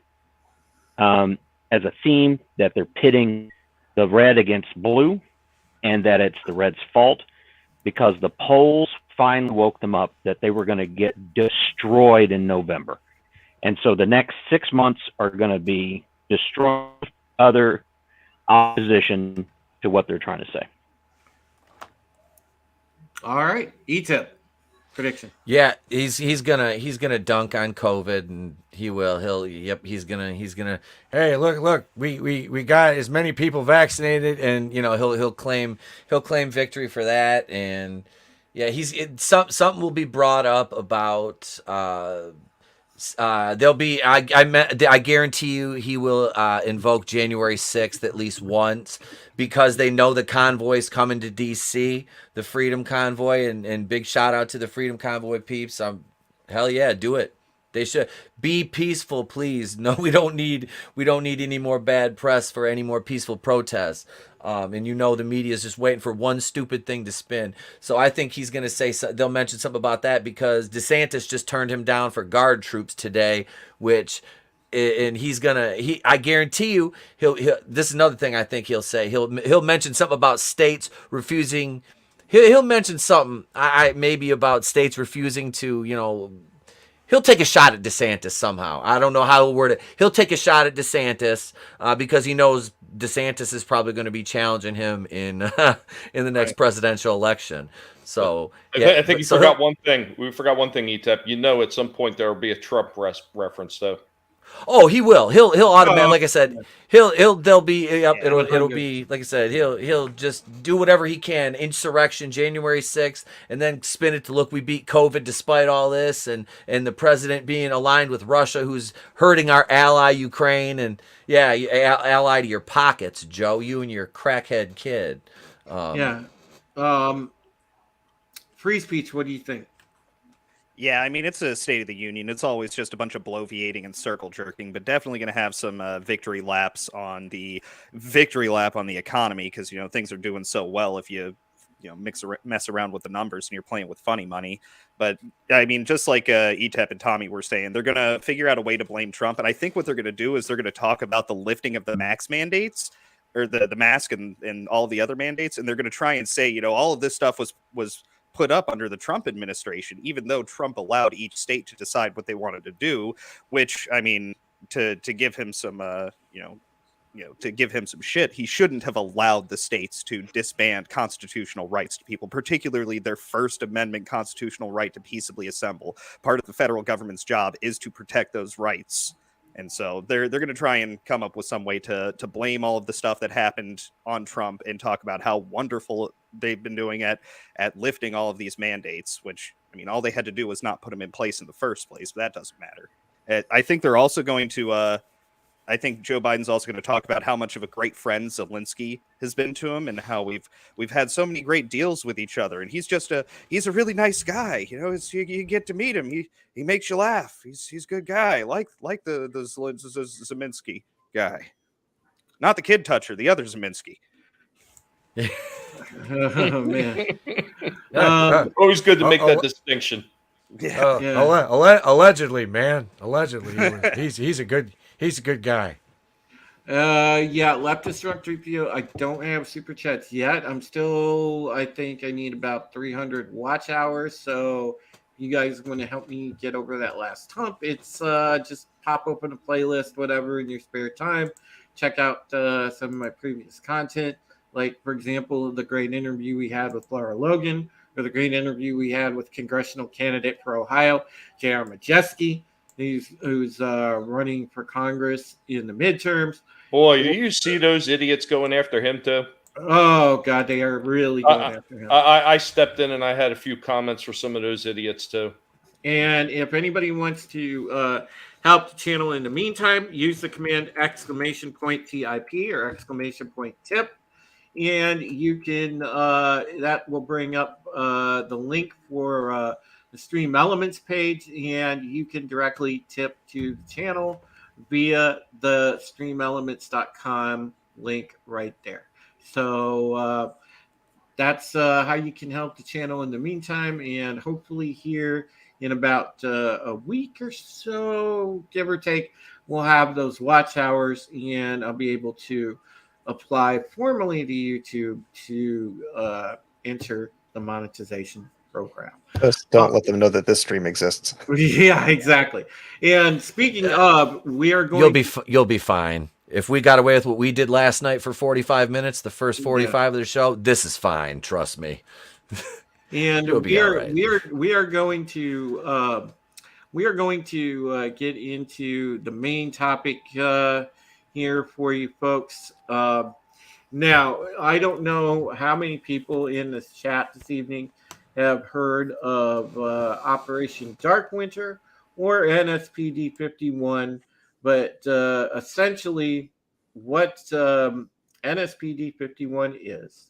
Speaker 13: as a theme, that they're pitting the red against blue, and that it's the red's fault, because the polls finally woke them up that they were going to get destroyed in November. And so the next 6 months are going to be destroying other opposition to what they're trying to say.
Speaker 4: All right, E-Tip prediction.
Speaker 8: Yeah, he's gonna dunk on COVID, and he's gonna.
Speaker 11: Hey, look, we got as many people vaccinated, and
Speaker 8: he'll claim victory for that, and yeah, something will be brought up about. There'll be. I guarantee you, he will invoke January 6th at least once, because they know the convoy's coming to DC, the Freedom Convoy, and big shout out to the Freedom Convoy peeps. Hell yeah, do it. They should be peaceful, please. No, we don't need any more bad press for any more peaceful protests. And the media is just waiting for one stupid thing to spin. So I think he's going to say they'll mention something about that, because DeSantis just turned him down for guard troops today, and I guarantee you he'll this is another thing I think he'll say. He'll mention something about states refusing. He'll mention something maybe about states refusing to, he'll take a shot at DeSantis somehow. I don't know how he'll word it. He'll take a shot at DeSantis because he knows DeSantis is probably going to be challenging him in the next presidential election. So
Speaker 6: I think you forgot one thing. We forgot one thing, ETEP. At some point there will be a Trump reference, though.
Speaker 8: Oh, he will. He'll automatically, like I said, there'll be, it'll be, like I said, he'll just do whatever he can. Insurrection, January 6th, and then spin it to, look, we beat COVID despite all this, and the president being aligned with Russia, who's hurting our ally, Ukraine, and yeah, ally to your pockets, Joe, you and your crackhead kid.
Speaker 4: Free speech, what do you think?
Speaker 5: Yeah, I mean, it's a State of the Union. It's always just a bunch of bloviating and circle jerking, but definitely going to have some victory lap on the economy, because things are doing so well if you mess around with the numbers and you're playing with funny money. But I mean, just like ETEP and Tommy were saying, they're going to figure out a way to blame Trump, and I think what they're going to do is they're going to talk about the lifting of the mask mandates, or the mask and all the other mandates, and they're going to try and say, all of this stuff was put up under the Trump administration, even though Trump allowed each state to decide what they wanted to do, which, I mean, to give him some, to give him some shit, he shouldn't have allowed the states to disband constitutional rights to people, particularly their First Amendment constitutional right to peaceably assemble. Part of the federal government's job is to protect those rights. And so they're going to try and come up with some way to blame all of the stuff that happened on Trump and talk about how wonderful they've been doing at lifting all of these mandates, which, I mean, all they had to do was not put them in place in the first place, but that doesn't matter. I think they're also going to, I think Joe Biden's also going to talk about how much of a great friend Zelensky has been to him, and how we've had so many great deals with each other. And he's a really nice guy. You get to meet him. He makes you laugh. He's a good guy. Like the Zelensky guy, not the kid toucher, the other Zelensky.
Speaker 4: Oh man,
Speaker 6: always good to make that distinction.
Speaker 11: Allegedly, man. Allegedly, he's a good guy.
Speaker 4: leftist drunk 3PO. I don't have super chats yet. I think I need about 300 watch hours. So you guys want to help me get over that last hump? It's just pop open a playlist, whatever, in your spare time. Check out some of my previous content. Like, for example, the great interview we had with Laura Logan, or the great interview we had with congressional candidate for Ohio, J.R. Majeski, who's running for Congress in the midterms.
Speaker 6: Boy, do you see those idiots going after him too?
Speaker 4: Oh, God, they are really going after him.
Speaker 6: I stepped in and I had a few comments for some of those idiots too.
Speaker 4: And if anybody wants to help the channel in the meantime, use the command !TIP or !TIP. And you can, that will bring up the link for the Stream Elements page, and you can directly tip to the channel via the streamelements.com link right there. So that's how you can help the channel in the meantime. And hopefully here in about a week or so, give or take, we'll have those watch hours, and I'll be able to apply formally to YouTube to enter the monetization program.
Speaker 2: Just don't let them know that this stream exists.
Speaker 4: Yeah, exactly. And speaking of, we are going.
Speaker 8: You'll be fine. If we got away with what we did last night for 45 minutes, the first 45 of the show, this is fine. Trust me.
Speaker 4: And we are going to get into the main topic here for you folks. Now, I don't know how many people in this chat this evening have heard of Operation Dark Winter or NSPD 51, but essentially what NSPD 51 is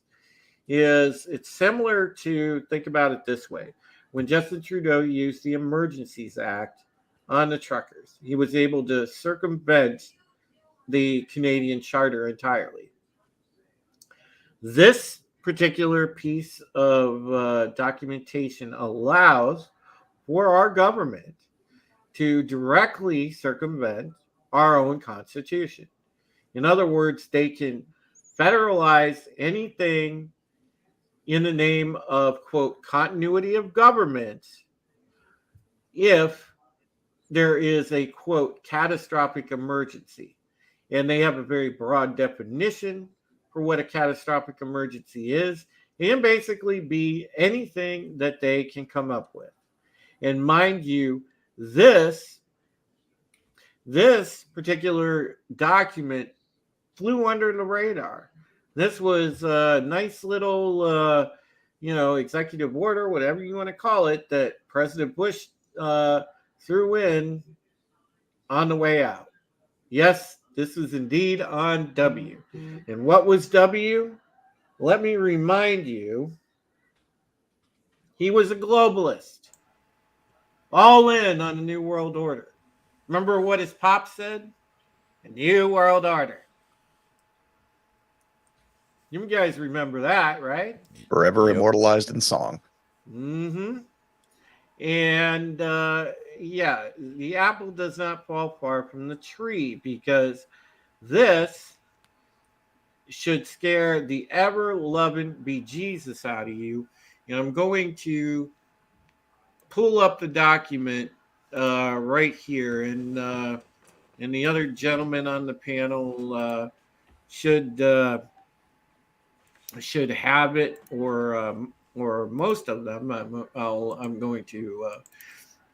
Speaker 4: it's similar to, think about it this way. When Justin Trudeau used the Emergencies Act on the truckers, he was able to circumvent the Canadian Charter entirely. This particular piece of documentation allows for our government to directly circumvent our own Constitution. In other words, they can federalize anything in the name of, quote, continuity of government if there is a, quote, catastrophic emergency. And they have a very broad definition for what a catastrophic emergency is, and basically be anything that they can come up with. And mind you, this particular document flew under the radar. This was a nice little, executive order, whatever you want to call it, that President Bush threw in on the way out. Yes, this is indeed on W. And what was W? Let me remind you, he was a globalist, all in on the New World Order. Remember what his pop said? A New World Order. You guys remember that, right?
Speaker 2: Forever immortalized in song.
Speaker 4: Mm-hmm. And the apple does not fall far from the tree, because this should scare the ever-loving bejesus out of you. And I'm going to pull up the document right here, and the other gentleman on the panel should have it, or most of them. I'm going to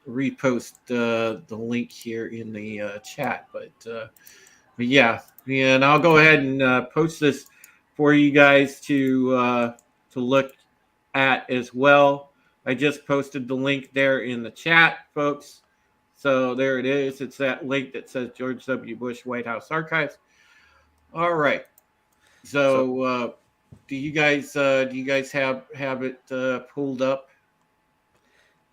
Speaker 4: repost the link here in the chat, but yeah, and I'll go ahead and post this for you guys to look at as well. I just posted the link there in the chat, folks. So there it is. It's that link that says George W. Bush White House Archives. All right. So do you guys have it pulled up?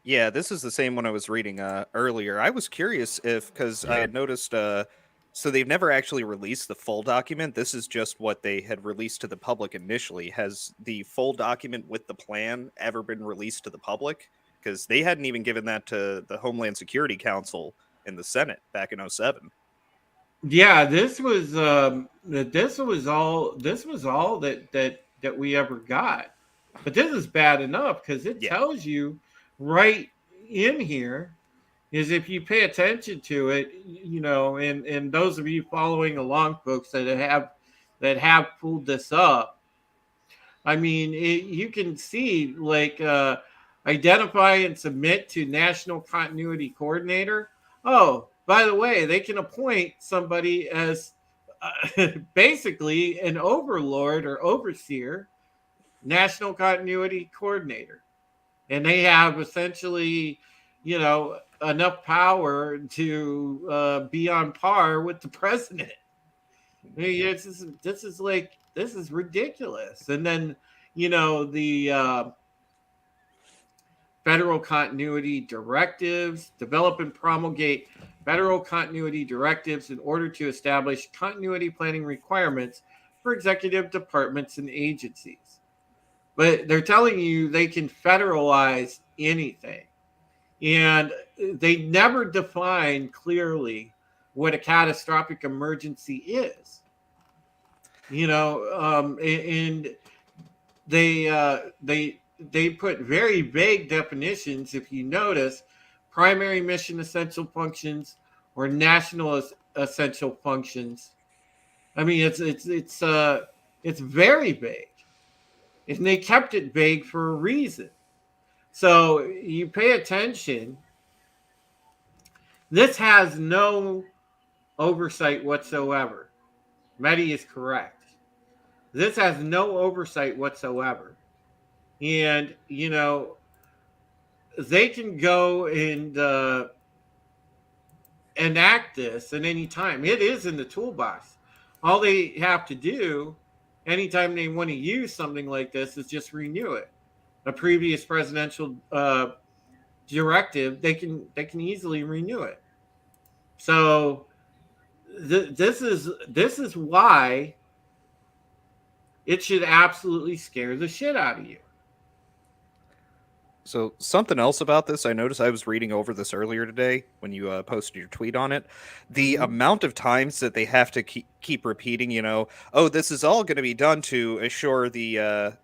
Speaker 5: Yeah, this is the same one I was reading earlier. I was curious because I had noticed, so they've never actually released the full document. This is just what they had released to the public initially. Has the full document with the plan ever been released to the public? Because they hadn't even given that to the Homeland Security Council in the Senate back in 2007.
Speaker 4: Yeah, this was all that we ever got. But this is bad enough, because it tells you right in here, is if you pay attention to it, and those of you following along, folks, that have pulled this up, I mean, you can see, like, identify and submit to National Continuity Coordinator. Oh, by the way, they can appoint somebody as basically an overlord or overseer, National Continuity Coordinator. And they have essentially, enough power to be on par with the president. I mean, this is ridiculous. And then, federal continuity directives, develop and promulgate federal continuity directives in order to establish continuity planning requirements for executive departments and agencies. But they're telling you they can federalize anything. And they never define clearly what a catastrophic emergency is. And they put very vague definitions. If you notice, primary mission essential functions or national essential functions. I mean, it's very vague, and they kept it vague for a reason. So you pay attention. This has no oversight whatsoever. Mehdi is correct. This has no oversight whatsoever. And, they can go and enact this at any time. It is in the toolbox. All they have to do, anytime they want to use something like this, is just renew it. A previous presidential directive, they can easily renew it. So this is why it should absolutely scare the shit out of you.
Speaker 5: So something else about this, I noticed I was reading over this earlier today when you posted your tweet on it. The amount of times that they have to keep repeating, oh, this is all going to be done to assure the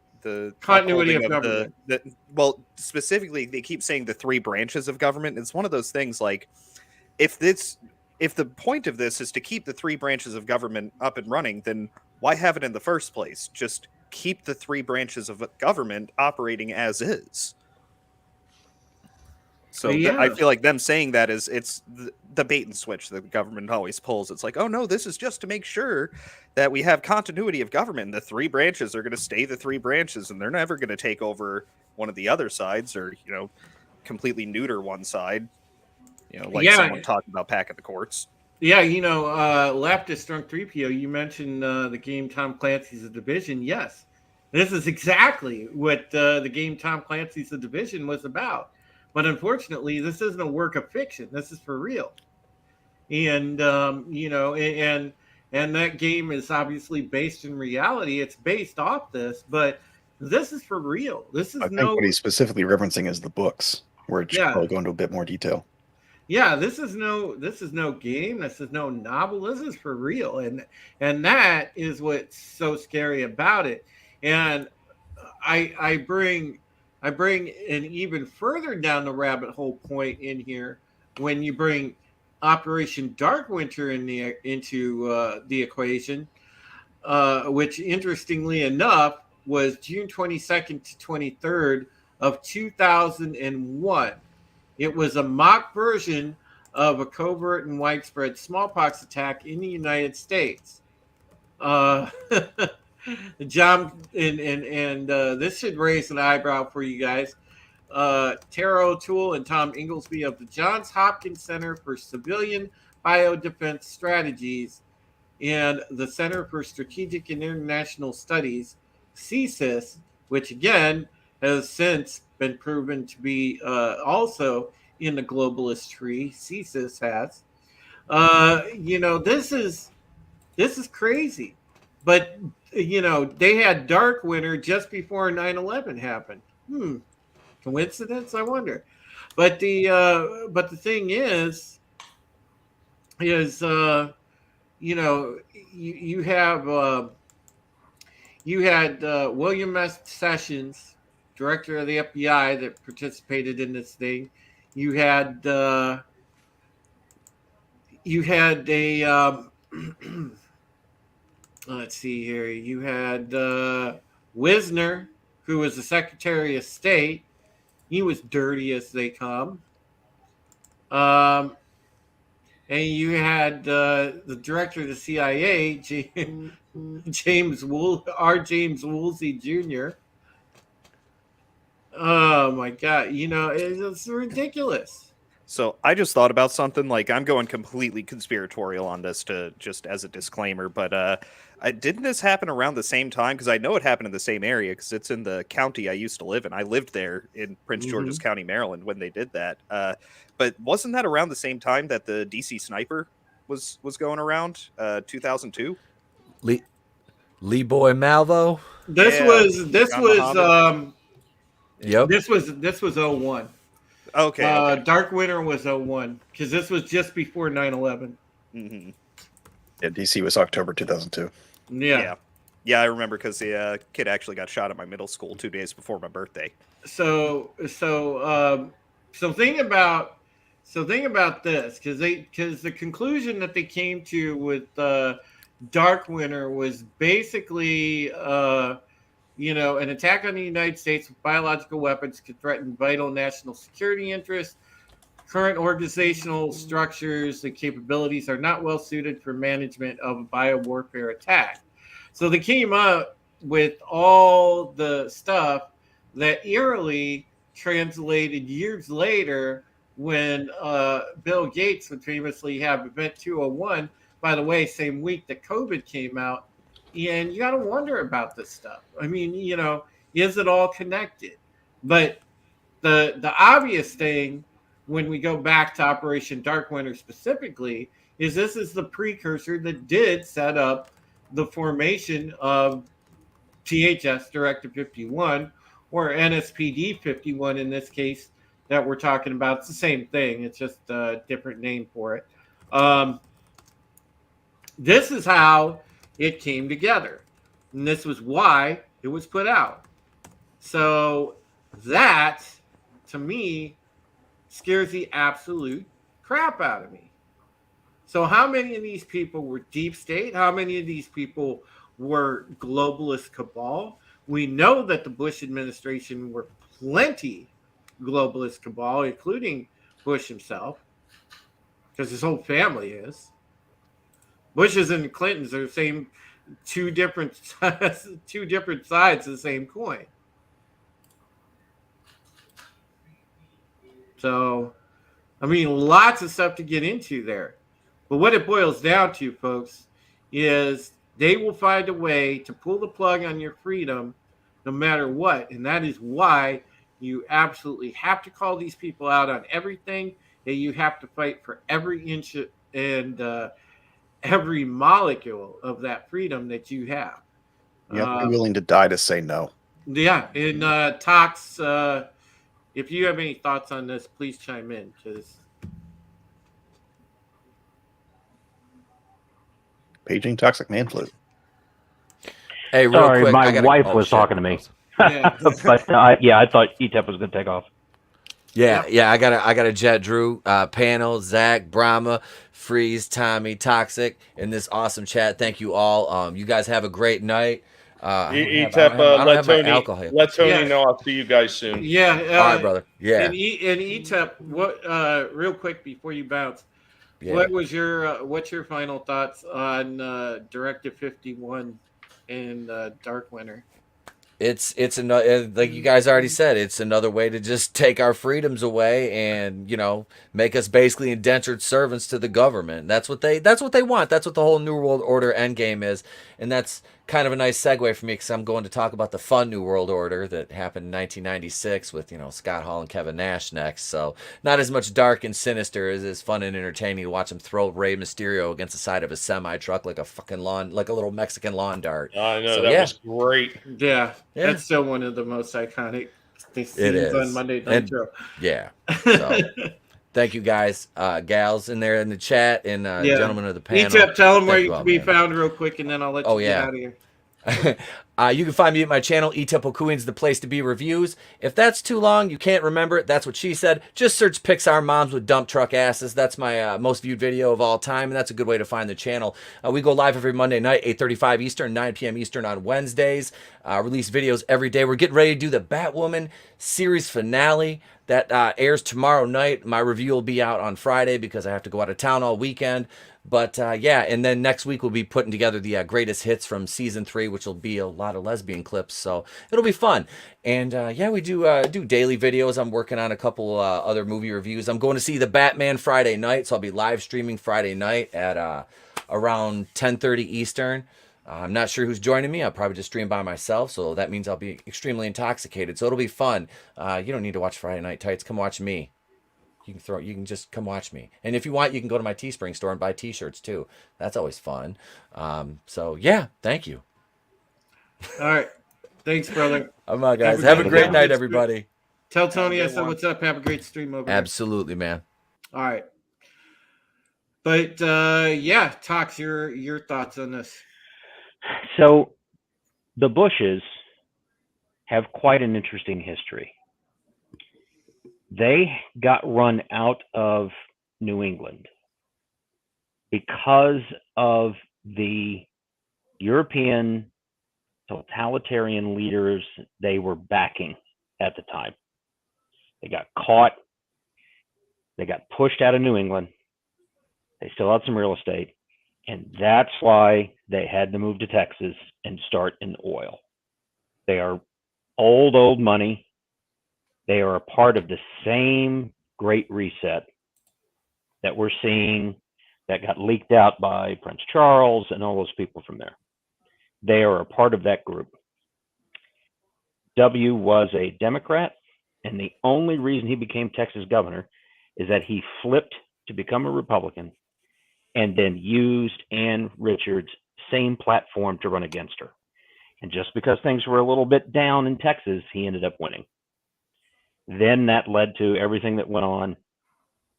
Speaker 4: continuity of government.
Speaker 5: Well, specifically, they keep saying the three branches of government. It's one of those things like, if the point of this is to keep the three branches of government up and running, then why have it in the first place? Just keep the three branches of government operating as is. So I feel like them saying that it's the bait and switch that the government always pulls. It's like, oh no, this is just to make sure that we have continuity of government. The three branches are going to stay the three branches, and they're never going to take over one of the other sides or completely neuter one side. Someone talking about packing the courts.
Speaker 4: Yeah, leftist drunk 3PO, you mentioned the game Tom Clancy's The Division. Yes, this is exactly what the game Tom Clancy's The Division was about. But unfortunately, this isn't a work of fiction. This is for real. And, and that game is obviously based in reality. It's based off this, but this is for real.
Speaker 2: I think what he's specifically referencing is the books, where it should probably go into a bit more detail.
Speaker 4: Yeah, this is no game. This is no novel. This is for real, and that is what's so scary about it. And I bring an even further down the rabbit hole point in here when you bring Operation Dark Winter into the equation, which interestingly enough was June 22nd to 23rd of 2001. It was a mock version of a covert and widespread smallpox attack in the United States. John, and this should raise an eyebrow for you guys. Tara O'Toole and Tom Inglesby of the Johns Hopkins Center for Civilian Biodefense Strategies and the Center for Strategic and International Studies, CSIS, which again has since been proven to be also in the globalist tree. CSIS has. This is crazy. But, they had Dark Winter just before 9/11 happened. Coincidence? I wonder. But the thing is you had William S. Sessions, director of the FBI, that participated in this thing. You had a let's see here. You had Wisner, who was the Secretary of State. He was dirty as they come. And you had the director of the CIA, James Woolsey Jr. Oh my God! It's ridiculous.
Speaker 5: So I just thought about something. Like, I'm going completely conspiratorial on this, to just as a disclaimer, but Didn't this happen around the same time? Because I know it happened in the same area because it's in the county I used to live in. I lived there in Prince George's County, Maryland, when they did that. But wasn't that around the same time that the DC sniper was going around? 2002.
Speaker 8: Lee Boy Malvo.
Speaker 4: This
Speaker 5: Yeah,
Speaker 4: was
Speaker 5: John Muhammad.
Speaker 4: this was 01.
Speaker 5: Okay.
Speaker 4: Dark Winter was 01 because this was just before 9/11.
Speaker 5: Mm-hmm.
Speaker 2: Yeah, DC was October 2002.
Speaker 4: Yeah.
Speaker 5: Yeah, I remember because the kid actually got shot at my middle school 2 days before my birthday.
Speaker 4: So think about this because the conclusion that they came to with Dark Winter was basically an attack on the United States with biological weapons could threaten vital national security interests. Current organizational structures and capabilities are not well suited for management of a biowarfare attack. So they came up with all the stuff that eerily translated years later when Bill Gates would famously have Event 201, by the way, same week that COVID came out. And you got to wonder about this stuff. I mean, is it all connected? But the obvious thing when we go back to Operation Dark Winter specifically is this is the precursor that did set up the formation of THS Directive 51 or NSPD 51 in this case that we're talking about. It's the same thing. It's just a different name for it. This is how it came together. And this was why it was put out. So that, to me, scares the absolute crap out of me. So how many of these people were deep state? How many of these people were globalist cabal? We know that the Bush administration were plenty globalist cabal, including Bush himself, because his whole family is. Bushes and Clintons are the same two different sides of the same coin. So, I mean, lots of stuff to get into there. But what it boils down to, folks, is they will find a way to pull the plug on your freedom no matter what. And that is why you absolutely have to call these people out on everything, that you have to fight for every inch and every molecule of that freedom that you have.
Speaker 2: You have to be willing to die to say no.
Speaker 4: Yeah. And Tox, if you have any thoughts on this, please chime in, because
Speaker 2: paging toxic man flu.
Speaker 8: Hey, real
Speaker 13: Sorry,
Speaker 8: quick,
Speaker 13: my wife was talking to me.
Speaker 4: Yeah.
Speaker 13: But I thought ETEP was going to take off.
Speaker 8: Yeah, I got a Jet Drew, Panel, Zach, Brahma, Freeze, Tommy, Toxic, in this awesome chat. Thank you all. You guys have a great night.
Speaker 6: ETEP, let Tony know. I'll see you guys soon.
Speaker 4: Yeah.
Speaker 8: All right, brother. Yeah.
Speaker 4: And ETEP, what? Real quick before you bounce, what was what's your final thoughts on Directive 51 and Dark Winter?
Speaker 8: It's another, like you guys already said, it's another way to just take our freedoms away and, make us basically indentured servants to the government. That's what they want. That's what the whole New World Order endgame is. And that's kind of a nice segue for me, because I'm going to talk about the fun New World Order that happened in 1996 with, Scott Hall and Kevin Nash next. So not as much dark and sinister as it's fun and entertaining to watch him throw Rey Mysterio against the side of a semi truck like a fucking like a little Mexican lawn dart.
Speaker 6: I know, so, that was great.
Speaker 4: Yeah, that's still one of the most iconic scenes on Monday Night Show.
Speaker 8: Yeah. So, thank you guys, gals in there in the chat, and gentlemen of the panel.
Speaker 4: ETEP, tell them where you can be found real quick, and then I'll let you get out of here.
Speaker 8: You can find me at my channel, ETEP Okuin's the place to be reviews. If that's too long, you can't remember it, that's what she said. Just search Pixar Moms with Dump Truck Asses. That's my most viewed video of all time, and that's a good way to find the channel. We go live every Monday night, 8:35 Eastern, 9 p.m. Eastern on Wednesdays. Release videos every day. We're getting ready to do the Batwoman series finale. That airs tomorrow night. My review will be out on Friday because I have to go out of town all weekend. But and then next week we'll be putting together the greatest hits from season 3, which will be a lot of lesbian clips. So it'll be fun. And we do daily videos. I'm working on a couple other movie reviews. I'm going to see the Batman Friday night, so I'll be live streaming Friday night at around 10:30 Eastern. I'm not sure who's joining me. I'll probably just stream by myself, so that means I'll be extremely intoxicated. So it'll be fun. You don't need to watch Friday Night Tights. Come watch me. You can just come watch me. And if you want, you can go to my Teespring store and buy T-shirts too. That's always fun. So yeah, thank you.
Speaker 4: All right. Thanks, brother.
Speaker 8: Come on, guys. Have a great night, everybody.
Speaker 4: Tell Tony I said what's up. Have a great stream over there.
Speaker 8: Absolutely, man.
Speaker 4: All right. But yeah, Tox, your thoughts on this.
Speaker 13: So the Bushes have quite an interesting history. They got run out of New England because of the European totalitarian leaders they were backing at the time. They got caught. They got pushed out of New England. They still had some real estate. And that's why they had to move to Texas and start in oil. They are old money. They are a part of the same Great Reset that we're seeing that got leaked out by Prince Charles and all those people from there. They are a part of that group. W was a Democrat, and the only reason he became Texas governor is that he flipped to become a Republican and then used Ann Richards' same platform to run against her. And just because things were a little bit down in Texas, he ended up winning. Then that led to everything that went on.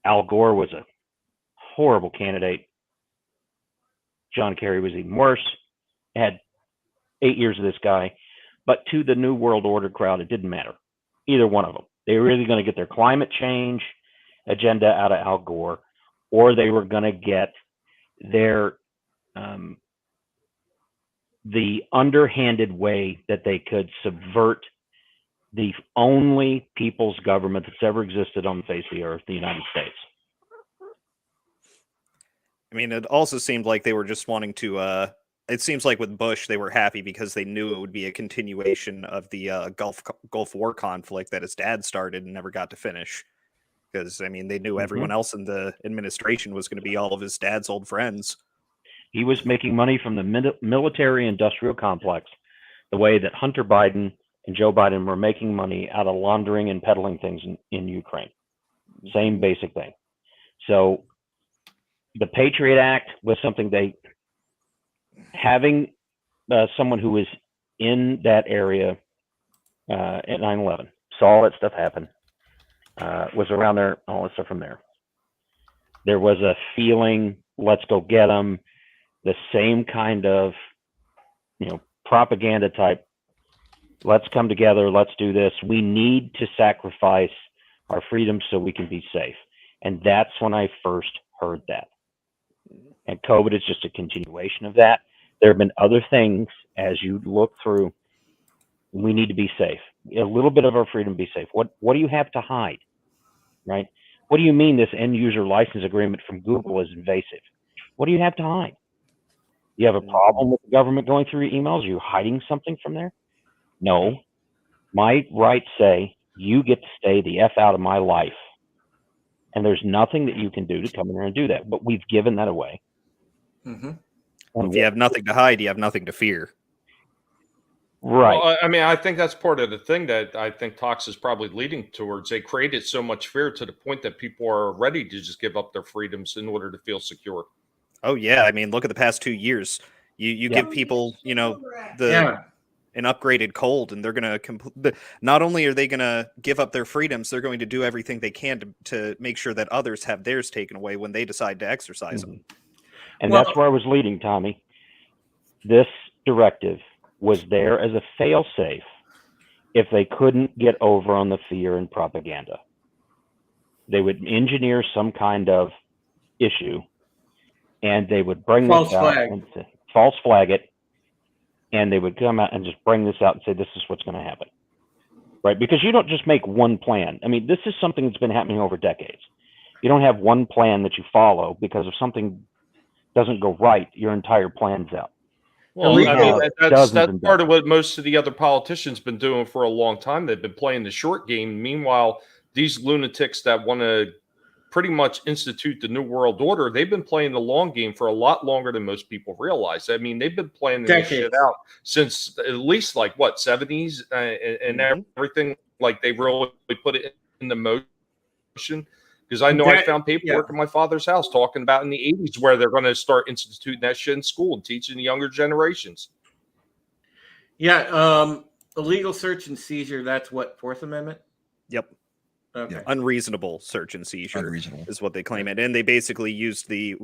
Speaker 13: Al Gore was a horrible candidate. John Kerry was even worse. Had 8 years of this guy. But to the New World Order crowd, it didn't matter. Either one of them. They were really going to get their climate change agenda out of Al Gore, or they were going to get their the underhanded way that they could subvert the only people's government that's ever existed on the face of the earth, the United States.
Speaker 5: I mean, it also seemed like they were just wanting to. It seems like with Bush, they were happy because they knew it would be a continuation of the Gulf War conflict that his dad started and never got to finish. Because, I mean, they knew everyone else in the administration was going to be all of his dad's old friends.
Speaker 13: He was making money from the military-industrial complex, the way that Hunter Biden and Joe Biden were making money out of laundering and peddling things in Ukraine. Same basic thing. So the Patriot Act was something having someone who was in that area at 9/11, saw all that stuff happen, was around there, all that stuff from there. There was a feeling, let's go get them, the same kind of, propaganda type. Let's come together. Let's do this. We need to sacrifice our freedoms so we can be safe. And that's when I first heard that. And COVID is just a continuation of that. There have been other things as you look through. We need to be safe. A little bit of our freedom, be safe. What do you have to hide, right? What do you mean this end user license agreement from Google is invasive? What do you have to hide? You have a problem with the government going through your emails? Are you hiding something from there? No. My rights say you get to stay the F out of my life. And there's nothing that you can do to come in here and do that. But we've given that away.
Speaker 5: Mm-hmm. Well, if you have nothing to hide, you have nothing to fear.
Speaker 13: Right.
Speaker 6: Well, I mean, I think that's part of the thing that I think Tox is probably leading towards. They created so much fear to the point that people are ready to just give up their freedoms in order to feel secure.
Speaker 5: Oh, yeah. I mean, look at the past 2 years. You give people, an upgraded cold, and they're going to not only are they going to give up their freedoms, they're going to do everything they can to make sure that others have theirs taken away when they decide to exercise them.
Speaker 13: And that's where I was leading, Tommy. This directive was there as a fail-safe if they couldn't get over on the fear and propaganda. They would engineer some kind of issue, and they would bring this out and false flag it, and they would come out and just bring this out and say, this is what's going to happen, right? Because you don't just make one plan. I mean, this is something that's been happening over decades. You don't have one plan that you follow, because if something doesn't go right, your entire plan's out.
Speaker 6: Well, I mean, that's part of what most of the other politicians been doing for a long time. They've been playing the short game. Meanwhile, these lunatics that want to pretty much institute the New World Order, they've been playing the long game for a lot longer than most people realize. I mean, they've been planning this shit out since at least like what 70s and everything. Like they really put it in the motion. Because I know I found paperwork in my father's house talking about in the 80s where they're going to start instituting that shit in school and teaching the younger generations.
Speaker 4: Yeah, illegal search and seizure. That's what, Fourth Amendment.
Speaker 5: Yep.
Speaker 4: Okay.
Speaker 5: Yeah. Unreasonable search and seizure is what they claim it, and they basically used the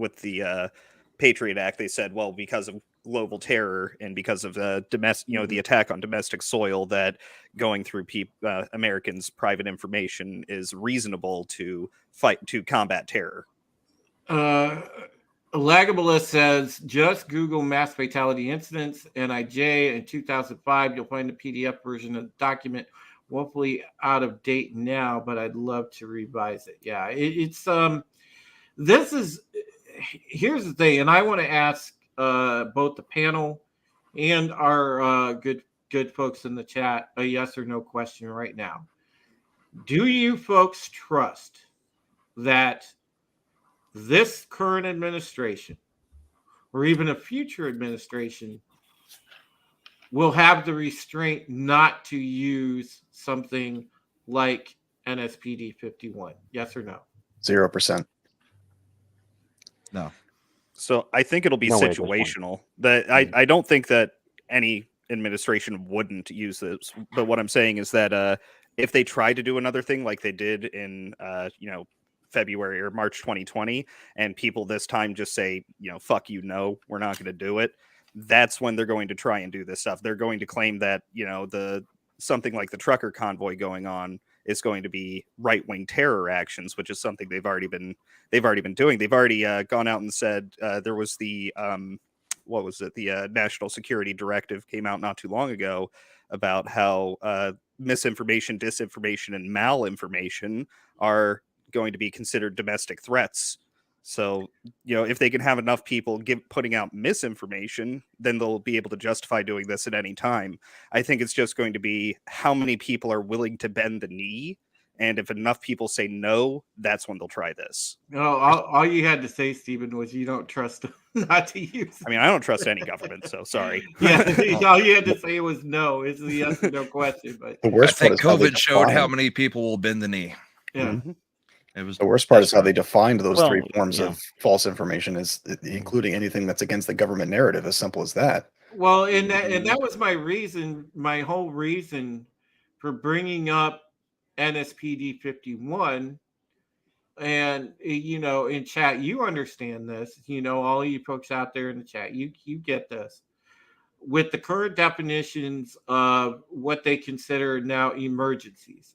Speaker 5: Patriot Act. They said, well, because of global terror and because of the attack on domestic soil, that going through Americans' private information is reasonable to combat terror.
Speaker 4: Lagabalist says, just Google mass fatality incidents, NIJ, in 2005. You'll find the PDF version of the document, woefully out of date now, but I'd love to revise it. Yeah, here's the thing, and I want to ask both the panel and our good folks in the chat a yes or no question right now. Do you folks trust that this current administration or even a future administration will have the restraint not to use something like NSPD 51? Yes or no?
Speaker 2: 0%.
Speaker 7: No.
Speaker 5: So I think it'll be situational. I don't think that any administration wouldn't use this. But what I'm saying is that if they try to do another thing like they did in February or March 2020, and people this time just say, fuck you, no, we're not going to do it, that's when they're going to try and do this stuff. They're going to claim that, something like the trucker convoy going on is going to be right-wing terror actions, which is something they've already been doing. They've already gone out and said there was the the National Security Directive came out not too long ago about how misinformation, disinformation, and malinformation are going to be considered domestic threats. So, if they can have enough people putting out misinformation, then they'll be able to justify doing this at any time. I think it's just going to be how many people are willing to bend the knee. And if enough people say no, that's when they'll try this.
Speaker 4: No, all you had to say, Stephen, was you don't trust them not to use it.
Speaker 5: I mean, I don't trust any government, so sorry.
Speaker 4: Yeah, all you had to say was no. It's a yes or no question. But
Speaker 2: the worst
Speaker 7: I think COVID showed how many people will bend the knee.
Speaker 4: Yeah.
Speaker 2: Mm-hmm.
Speaker 7: It was
Speaker 2: the worst part is how they defined those three forms
Speaker 13: yeah.
Speaker 2: of false information, is including anything that's against the government narrative. As simple as that.
Speaker 4: Well, and that was my whole reason for bringing up NSPD 51. And in chat, you understand this. All you folks out there in the chat, you get this. With the current definitions of what they consider now emergencies,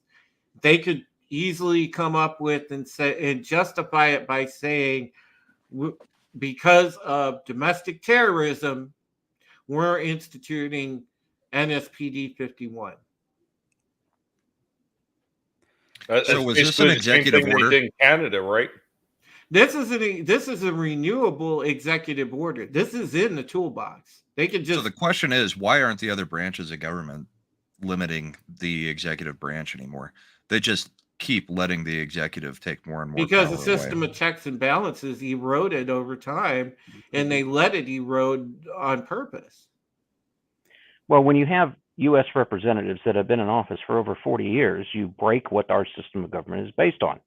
Speaker 4: they could easily come up with and say and justify it by saying, because of domestic terrorism, we're instituting NSPD 51.
Speaker 7: So was this an executive order
Speaker 6: in Canada, right?
Speaker 4: This is a renewable executive order. This is in the toolbox. They could just.
Speaker 7: So the question is, why aren't the other branches of government limiting the executive branch anymore? They just keep letting the executive take more and more
Speaker 4: because the
Speaker 7: power
Speaker 4: system
Speaker 7: away.
Speaker 4: of checks and balances eroded over time, and they let it erode on purpose.
Speaker 13: Well, when you have U.S. representatives that have been in office for over 40 years, you break what our system of government is based on,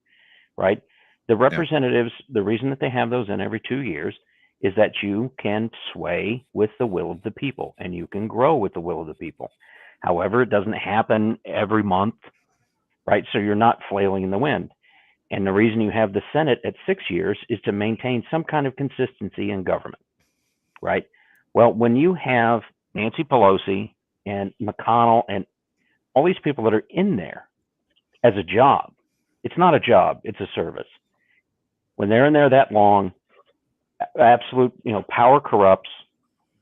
Speaker 13: right? The representatives, the reason that they have those in every 2 years is that you can sway with the will of the people and you can grow with the will of the people. However, it doesn't happen every month, right? So you're not flailing in the wind. And the reason you have the Senate at 6 years is to maintain some kind of consistency in government, right? Well, when you have Nancy Pelosi and McConnell and all these people that are in there as a job, it's not a job, it's a service. When they're in there that long, absolute, power corrupts.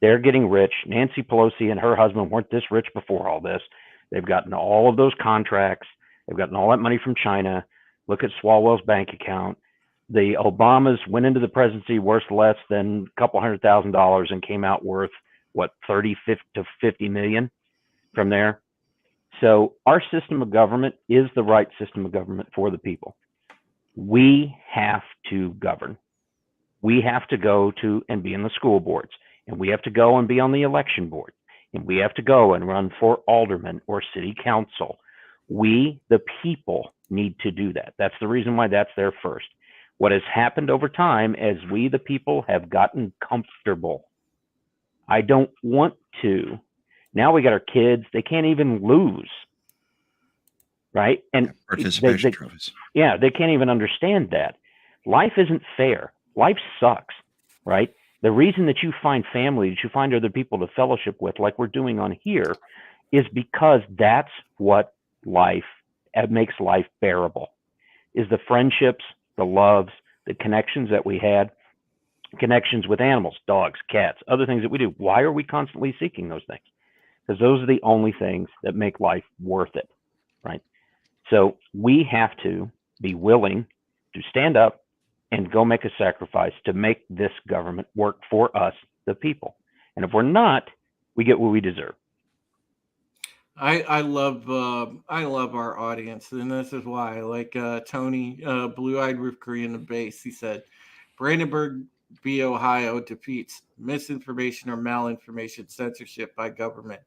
Speaker 13: They're getting rich. Nancy Pelosi and her husband weren't this rich before all this. They've gotten all of those contracts. They've gotten all that money from China. Look at Swalwell's bank account. The Obamas went into the presidency worth less than a couple $100,000 and came out worth, 30 to 50 million from there. So our system of government is the right system of government for the people. We have to govern. We have to go to and be in the school boards, and we have to go and be on the election board, and we have to go and run for alderman or city council. We, the people, need to do that. That's the reason why that's there first. What has happened over time as we, the people, have gotten comfortable. I don't want to. Now we got our kids, they can't even lose. Right? And
Speaker 7: participation trophies.
Speaker 13: Yeah, they can't even understand that. Life isn't fair. Life sucks, right? The reason that you find family, that you find other people to fellowship with, like we're doing on here, is because that's what makes life bearable. Is the friendships, the loves, the connections that we had, connections with animals, dogs, cats, other things that we do. Why are we constantly seeking those things? Because those are the only things that make life worth it, right? So we have to be willing to stand up and go make a sacrifice to make this government work for us, the people. And if we're not, we get what we deserve.
Speaker 4: I love our audience, and this is why. Like Tony, blue-eyed with Korean base, he said, Brandenburg v. Ohio defeats misinformation or malinformation, censorship by government.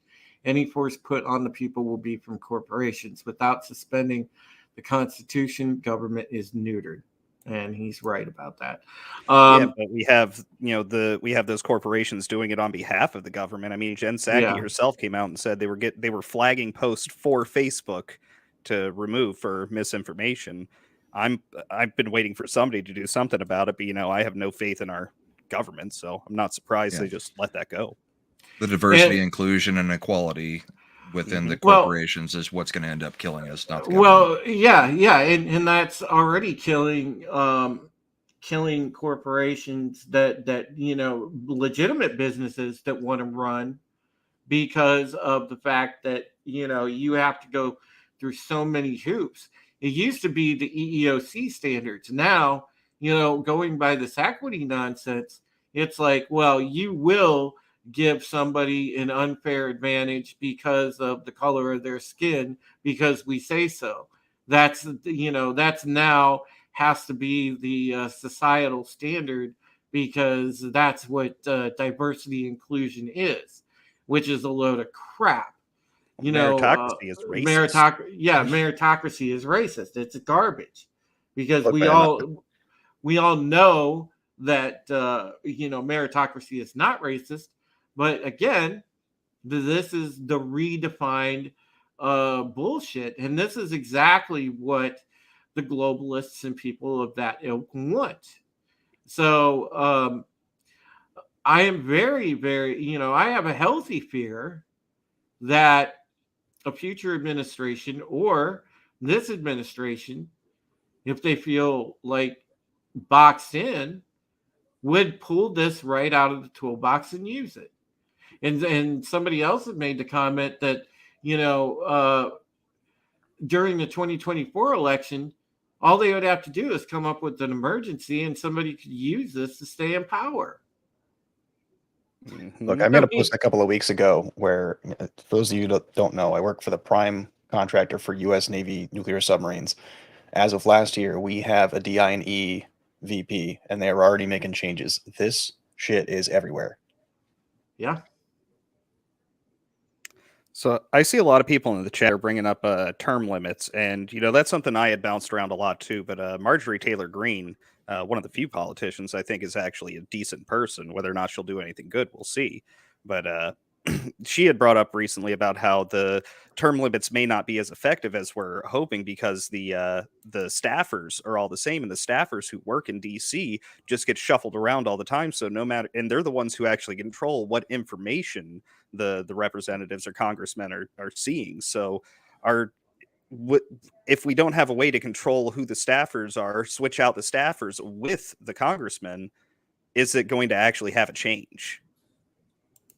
Speaker 4: Any force put on the people will be from corporations. Without suspending the Constitution, government is neutered. And he's right about that.
Speaker 5: Yeah, but we have, we have those corporations doing it on behalf of the government. I mean, Jen Psaki herself came out and said they were flagging posts for Facebook to remove for misinformation. I've been waiting for somebody to do something about it, but I have no faith in our government, so I'm not surprised they just let that go.
Speaker 7: The diversity, inclusion, and equality within the corporations is what's going to end up killing us. Not the government.
Speaker 4: And that's already killing corporations that legitimate businesses that want to run, because of the fact that you have to go through so many hoops. It used to be the EEOC standards. Now, going by this equity nonsense, it's like, well, you will give somebody an unfair advantage because of the color of their skin because we say so. That's now has to be the societal standard, because that's what diversity inclusion is, which is a load of crap.
Speaker 5: Meritocracy is racist.
Speaker 4: Meritocracy is racist. It's garbage, because we all know that meritocracy is not racist. But again, this is the redefined bullshit. And this is exactly what the globalists and people of that ilk want. So I am very, very, I have a healthy fear that a future administration or this administration, if they feel like boxed in, would pull this right out of the toolbox and use it. And somebody else had made the comment that, during the 2024 election, all they would have to do is come up with an emergency and somebody could use this to stay in power.
Speaker 2: Look, I made a post a couple of weeks ago where, for those of you that don't know, I work for the prime contractor for U.S. Navy nuclear submarines. As of last year, we have a DI&E VP, and they are already making changes. This shit is everywhere.
Speaker 4: Yeah.
Speaker 5: So I see a lot of people in the chat are bringing up term limits, and that's something I had bounced around a lot too. But Marjorie Taylor Greene, one of the few politicians I think is actually a decent person. Whether or not she'll do anything good, we'll see. But she had brought up recently about how the term limits may not be as effective as we're hoping, because the staffers are all the same, and the staffers who work in DC just get shuffled around all the time. So no matter, and they're the ones who actually control what information the representatives or congressmen are seeing. So if we don't have a way to control who the staffers are, switch out the staffers with the congressmen, is it going to actually have a change?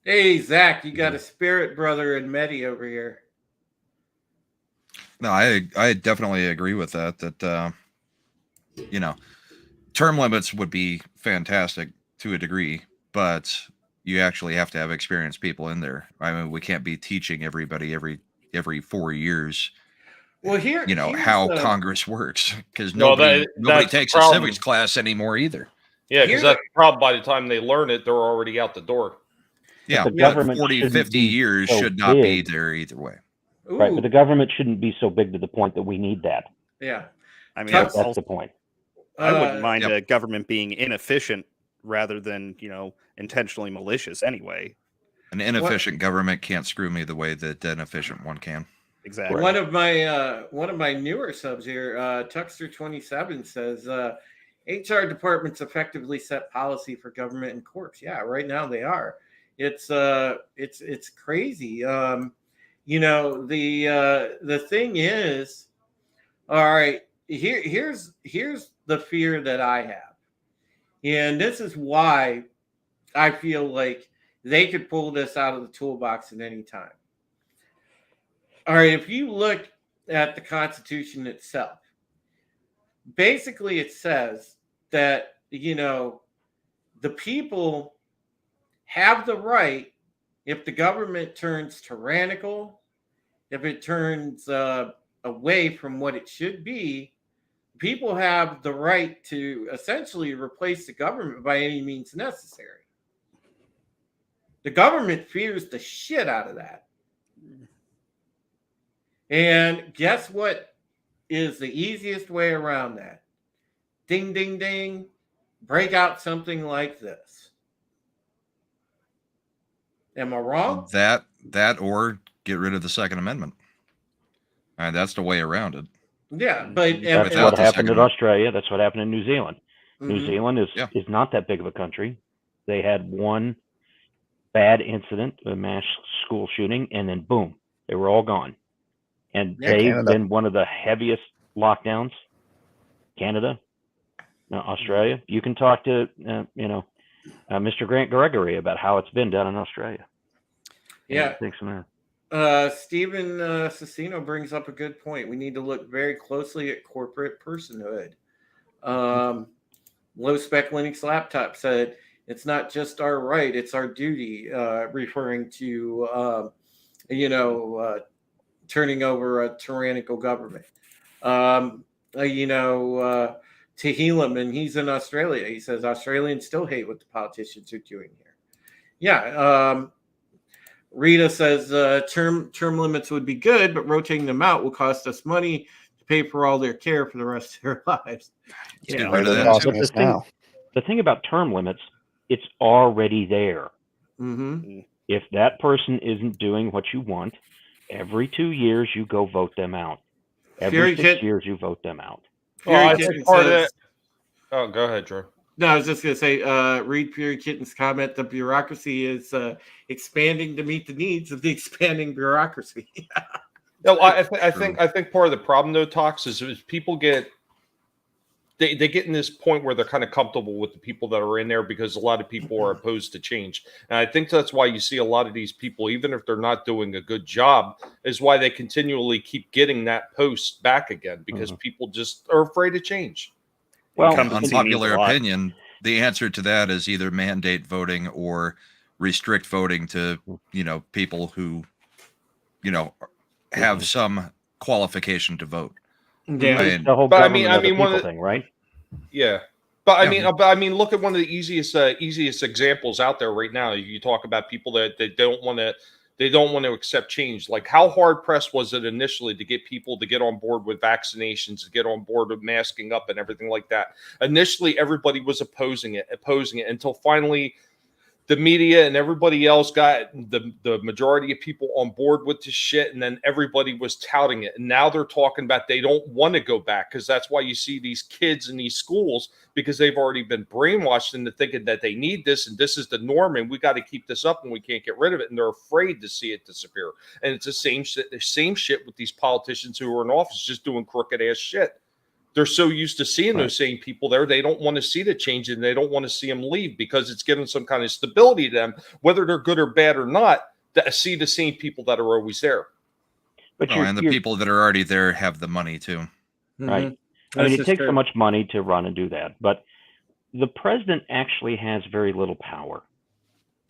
Speaker 4: Hey, Zach, you got a spirit brother in Medi over here.
Speaker 7: No, I definitely agree with that. Term limits would be fantastic to a degree, but you actually have to have experienced people in there. I mean, we can't be teaching everybody every 4 years
Speaker 4: Well, here,
Speaker 7: how Congress works, because
Speaker 6: No,
Speaker 7: nobody
Speaker 6: that's the
Speaker 7: takes a
Speaker 6: problem.
Speaker 7: civics class anymore either.
Speaker 6: Yeah, because that's the problem. By the time they learn it, they're already out the door.
Speaker 7: Yeah,
Speaker 13: the
Speaker 7: but
Speaker 13: government
Speaker 7: 40,
Speaker 13: shouldn't
Speaker 7: 50
Speaker 13: be
Speaker 7: years
Speaker 13: so
Speaker 7: should not be
Speaker 13: big.
Speaker 7: there either way.
Speaker 13: Right, but the government shouldn't be so big to the point that we need that.
Speaker 4: Yeah.
Speaker 2: I mean,
Speaker 13: That's the point.
Speaker 2: I wouldn't mind a government being inefficient rather than, intentionally malicious anyway.
Speaker 7: An inefficient government can't screw me the way that an efficient one can.
Speaker 2: Exactly.
Speaker 4: One of my newer subs here, Tuxter27 says HR departments effectively set policy for government and courts. Yeah, right now they are. It's crazy. The thing is, all right, here's the fear that I have. And this is why I feel like they could pull this out of the toolbox at any time. All right, if you look at the Constitution itself, basically it says that, the people have the right, if the government turns tyrannical, if it turns away from what it should be, people have the right to essentially replace the government by any means necessary. The government fears the shit out of that. And guess what is the easiest way around that? Ding, ding, ding. Break out something like this. Am I wrong?
Speaker 7: That or get rid of the Second Amendment. That's the way around it.
Speaker 4: Yeah, but
Speaker 13: that's what happened in Australia. That's what happened in New Zealand.
Speaker 4: Mm-hmm.
Speaker 13: New Zealand is not that big of a country. They had one bad incident, a mass school shooting, and then boom, they were all gone. And they've been one of the heaviest lockdowns. Canada, Australia. You can talk to Mr. Grant Gregory about how it's been down in Australia.
Speaker 4: Yeah.
Speaker 13: Thanks, man.
Speaker 4: Stephen Cicino brings up a good point. We need to look very closely at corporate personhood. Low Spec Linux Laptop said, it's not just our right, it's our duty, referring to, turning over a tyrannical government. Tehillim, and he's in Australia. He says, Australians still hate what the politicians are doing here. Yeah. Rita says term limits would be good, but rotating them out will cost us money to pay for all their care for the rest of their lives.
Speaker 13: The thing about term limits, it's already there.
Speaker 4: Mm-hmm.
Speaker 13: If that person isn't doing what you want, every 2 years you go vote them out. Every 6 years you vote them out.
Speaker 6: I think part of it. Oh, go ahead, Drew.
Speaker 4: No, I was just going to say, read Fury Kitten's comment. The bureaucracy is expanding to meet the needs of the expanding bureaucracy.
Speaker 6: No, I think part of the problem, though, Tox, is people get they get in this point where they're kind of comfortable with the people that are in there because a lot of people are opposed to change. And I think that's why you see a lot of these people, even if they're not doing a good job, is why they continually keep getting that post back again because people just are afraid of change.
Speaker 7: Well, unpopular opinion, the answer to that is either mandate voting or restrict voting to, people who, have some qualification to vote.
Speaker 13: Yeah, the whole government one thing, right?
Speaker 6: Yeah, but I mean, look at one of the easiest examples out there right now. You talk about people that don't want to accept change. Like, how hard pressed was it initially to get people to get on board with vaccinations, to get on board with masking up and everything like that? Initially, everybody was opposing it until finally the media and everybody else got the majority of people on board with this shit, and then everybody was touting it. And now they're talking about they don't want to go back because that's why you see these kids in these schools, because they've already been brainwashed into thinking that they need this and this is the norm and we got to keep this up and we can't get rid of it. And they're afraid to see it disappear. And it's the same shit with these politicians who are in office just doing crooked ass shit. They're so used to seeing those same people there, they don't want to see the change and they don't want to see them leave because it's given some kind of stability to them, whether they're good or bad or not, to see the same people that are always there.
Speaker 7: But and the people that are already there have the money too.
Speaker 13: Right. I mean, it takes so much money to run and do that, but the president actually has very little power.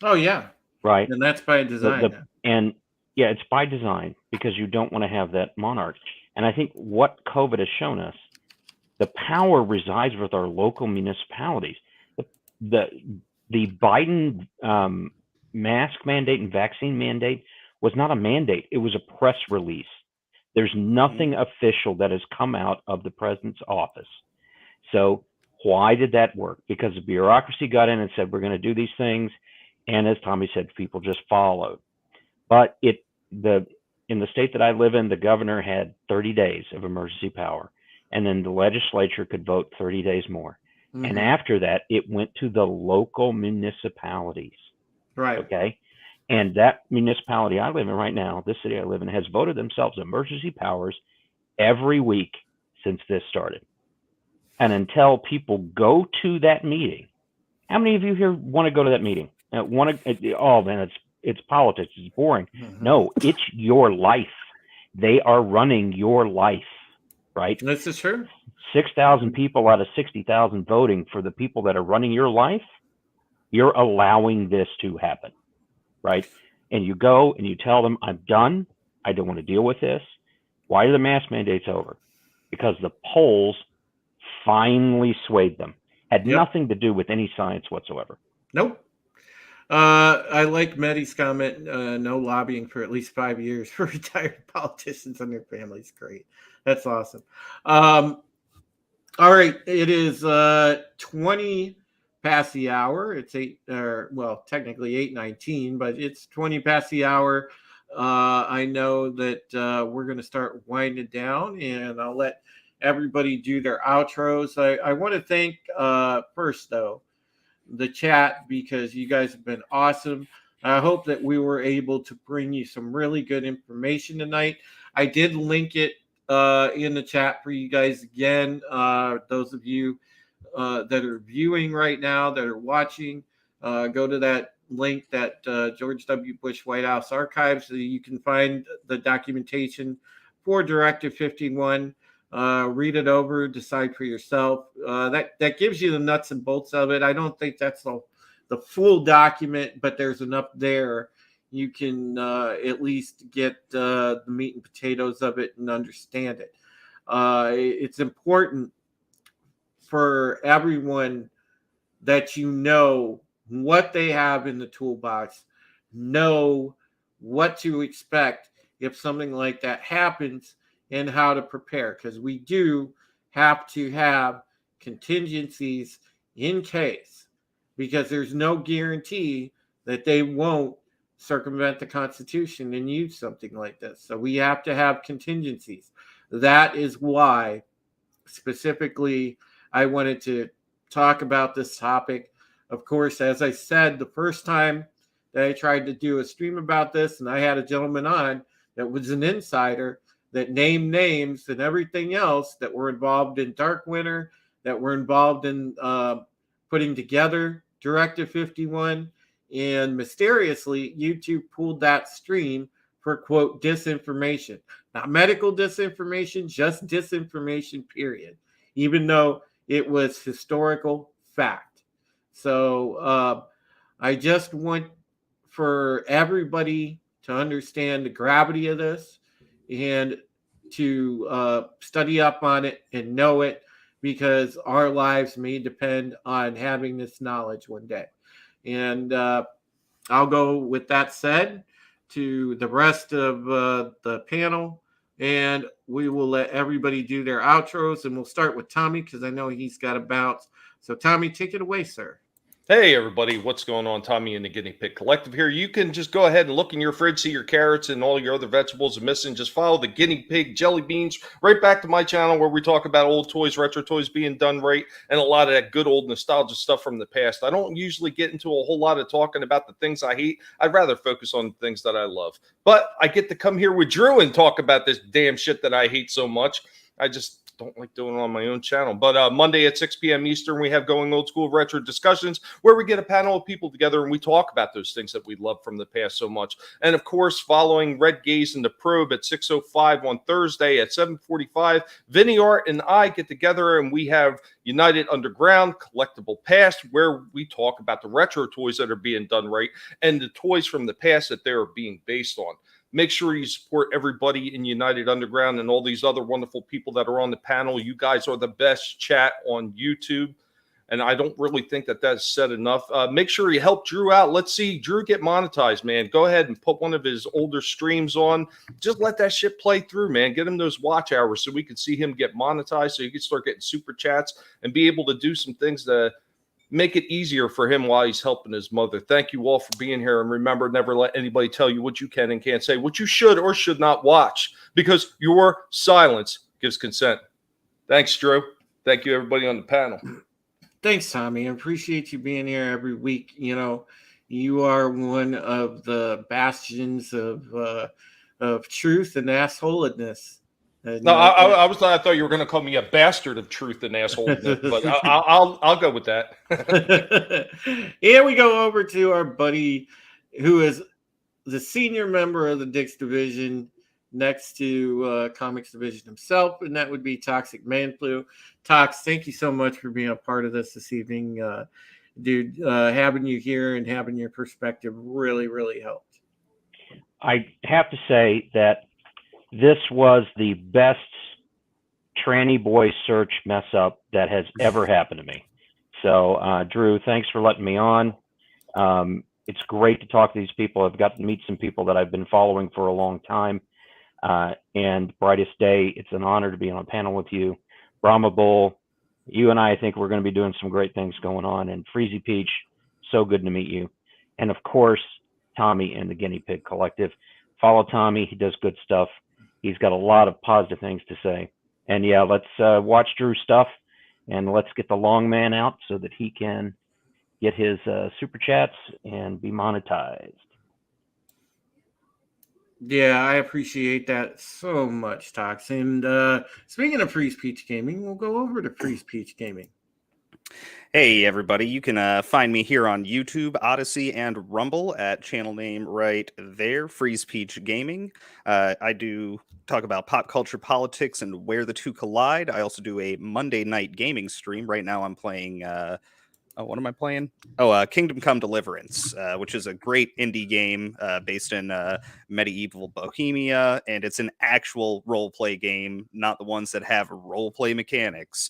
Speaker 4: Oh, yeah.
Speaker 13: Right.
Speaker 4: And that's by design.
Speaker 13: And yeah, it's by design because you don't want to have that monarch. And I think what COVID has shown us, the power resides with our local municipalities. The Biden mask mandate and vaccine mandate was not a mandate. It was a press release. There's nothing official that has come out of the president's office. So why did that work? Because the bureaucracy got in and said, we're going to do these things. And as Tommy said, people just followed. But in the state that I live in, the governor had 30 days of emergency power. And then the legislature could vote 30 days more. Mm-hmm. And after that, it went to the local municipalities.
Speaker 4: Right.
Speaker 13: Okay. And that municipality I live in right now, this city I live in, has voted themselves emergency powers every week since this started. And until people go to that meeting, how many of you here want to go to that meeting? Oh man, it's politics. It's boring. Mm-hmm. No, it's your life. They are running your life, right?
Speaker 4: This is true.
Speaker 13: 6,000 people out of 60,000 voting for the people that are running your life. You're allowing this to happen, right? And you go and you tell them, I'm done. I don't want to deal with this. Why are the mask mandates over? Because the polls finally swayed them. Had nothing to do with any science whatsoever.
Speaker 4: Nope. I like Medi's comment, no lobbying for at least 5 years for retired politicians and their families. Great. That's awesome. All right. It is 20 past the hour. It's technically 8:19, but it's 20 past the hour. I know that we're going to start winding down, and I'll let everybody do their outros. I want to thank first, though, the chat, because you guys have been awesome. I hope that we were able to bring you some really good information tonight. I did link it in the chat for you guys again. Those of you that are viewing right now, that are watching, go to that link, that George W. Bush White House Archives, so you can find the documentation for Directive 51. Read it over, decide for yourself. That gives you the nuts and bolts of it. I don't think that's the full document, but there's enough there. You can at least get the meat and potatoes of it and understand it. It's important for everyone that you know what they have in the toolbox, know what to expect if something like that happens, and how to prepare, because we do have to have contingencies in case, because there's no guarantee that they won't circumvent the Constitution and use something like this. So we have to have contingencies. That is why specifically I wanted to talk about this topic. Of course, as I said, the first time that I tried to do a stream about this, and I had a gentleman on that was an insider that named names and everything else that were involved in Dark Winter, that were involved in putting together Directive 51, and mysteriously YouTube pulled that stream for, quote, disinformation. Not medical disinformation, just disinformation, period, even though it was historical fact. So I just want for everybody to understand the gravity of this, and to study up on it and know it, because our lives may depend on having this knowledge one day. And I'll go with that said to the rest of the panel, and we will let everybody do their outros, and we'll start with Tommy because I know he's got to bounce. So Tommy, take it away, sir.
Speaker 6: Hey, everybody. What's going on? Tommy and the Guinea Pig Collective here. You can just go ahead and look in your fridge, see your carrots and all your other vegetables are missing. Just follow the Guinea Pig Jelly Beans right back to my channel where we talk about old toys, retro toys being done right, and a lot of that good old nostalgia stuff from the past. I don't usually get into a whole lot of talking about the things I hate. I'd rather focus on the things that I love. But I get to come here with Drew and talk about this damn shit that I hate so much. I just don't like doing it on my own channel. But Monday at 6 p.m. Eastern, we have Going Old School Retro Discussions, where we get a panel of people together and we talk about those things that we love from the past so much. And of course, following Red Gaze and the Probe at 6:05 on Thursday at 7:45, Vinny Art and I get together and we have United Underground Collectible Past, where we talk about the retro toys that are being done right and the toys from the past that they're being based on. Make sure you support everybody in United Underground and all these other wonderful people that are on the panel. You guys are the best chat on YouTube. And I don't really think that that's said enough. Make sure you help Drew out. Let's see Drew get monetized, man. Go ahead and put one of his older streams on. Just let that shit play through, man. Get him those watch hours so we can see him get monetized, so he can start getting super chats and be able to do some things to make it easier for him while he's helping his mother. Thank you all for being here. And remember, never let anybody tell you what you can and can't say, what you should or should not watch, because your silence gives consent. Thanks, Drew. Thank you, everybody on the panel.
Speaker 4: Thanks, Tommy. I appreciate you being here every week. You know, you are one of the bastions of truth and assholedness.
Speaker 6: No, I thought you were going to call me a bastard of truth and asshole, but I'll go with that.
Speaker 4: And we go over to our buddy, who is the senior member of the Dix Division, next to Comics Division himself, and that would be Toxic Man Flu. Tox, thank you so much for being a part of this evening, dude. Having you here and having your perspective really, really helped.
Speaker 13: I have to say that this was the best tranny boy search mess up that has ever happened to me. So, Drew, thanks for letting me on. It's great to talk to these people. I've got to meet some people that I've been following for a long time. And Brightest Day, it's an honor to be on a panel with you. Brahma Bull, you and I think we're going to be doing some great things going on. And Freezy Peach, so good to meet you. And of course, Tommy and the Guinea Pig Collective. Follow Tommy. He does good stuff. He's got a lot of positive things to say. And yeah, let's watch Drew's stuff, and let's get the long man out so that he can get his super chats and be monetized.
Speaker 4: Yeah, I appreciate that so much, Tox. And speaking of Freeze Peach Gaming, we'll go over to Freeze Peach Gaming.
Speaker 5: Hey, everybody. You can find me here on YouTube, Odyssey, and Rumble at channel name right there, Freeze Peach Gaming. I do talk about pop culture, politics, and where the two collide. I also do a Monday night gaming stream. Right now I'm playing... what am I playing? Kingdom Come Deliverance, which is a great indie game based in medieval Bohemia, and it's an actual role-play game, not the ones that have role-play mechanics.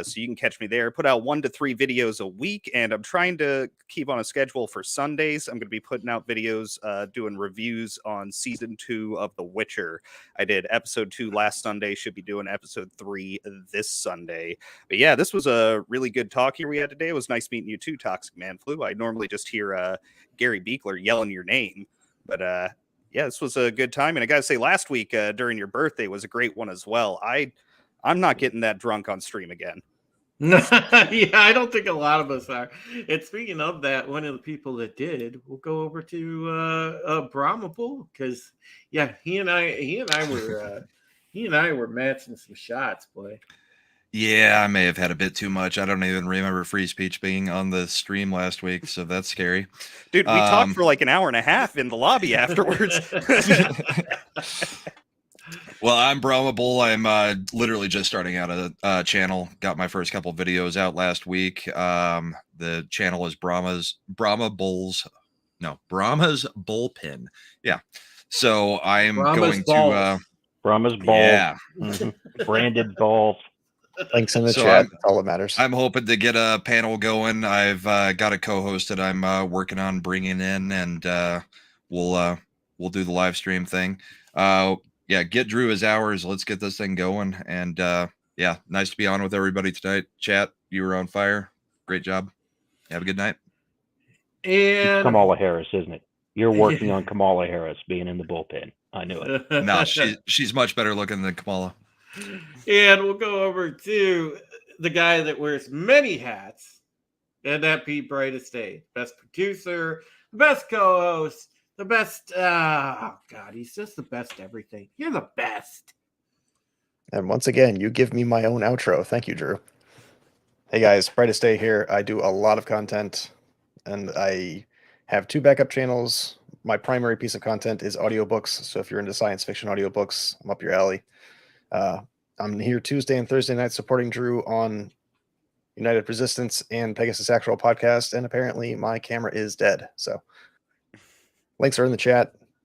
Speaker 5: So you can catch me there. Put out 1 to 3 videos a week, and I'm trying to keep on a schedule for Sundays. I'm going to be putting out videos doing reviews on Season 2 of The Witcher. I did Episode 2 last Sunday, should be doing Episode 3 this Sunday. But yeah, this was a really good talk here we had today. It was nice meeting you too, Toxic Man Flu. I normally just hear Gary Beekler yelling your name. But yeah, this was a good time. And I got to say, last week during your birthday was a great one as well. I'm not getting that drunk on stream again.
Speaker 4: Yeah, I don't think a lot of us are. And speaking of that, one of the people that did, we'll go over to Brahma Bull, because yeah, he and I were matching some shots, boy.
Speaker 7: Yeah, I may have had a bit too much. I don't even remember Free Speech being on the stream last week, so that's scary.
Speaker 5: Dude, we talked for like an hour and a half in the lobby afterwards.
Speaker 7: Well, I'm Brahma Bull. I'm literally just starting out a channel. Got my first couple videos out last week. The channel is Brahma's Bullpin. Yeah. So I am going to
Speaker 13: Brahma's Ball.
Speaker 7: Yeah.
Speaker 13: Branded balls.
Speaker 2: Links in the chat. That's all that matters.
Speaker 7: I'm hoping to get a panel going. I've got a co-host that I'm working on bringing in, and we'll do the live stream thing. Yeah, get Drew his hours. Let's get this thing going. And yeah, nice to be on with everybody tonight. Chat, you were on fire. Great job. Have a good night.
Speaker 4: And
Speaker 13: it's Kamala Harris, isn't it? You're working on Kamala Harris being in the bullpen. I knew it.
Speaker 7: No, she's much better looking than Kamala.
Speaker 4: And we'll go over to the guy that wears many hats, and that be Brightest Day. Best producer, best co-host, the best, oh God, he's just the best everything. You're the best.
Speaker 2: And once again, you give me my own outro. Thank you, Drew. Hey guys, Brightest Day here. I do a lot of content, and I have 2 backup channels. My primary piece of content is audiobooks, so if you're into science fiction audiobooks, I'm up your alley. I'm here Tuesday and Thursday nights supporting Drew on United Resistance and Pegasus Actual Podcast, and apparently my camera is dead. So links are in the chat.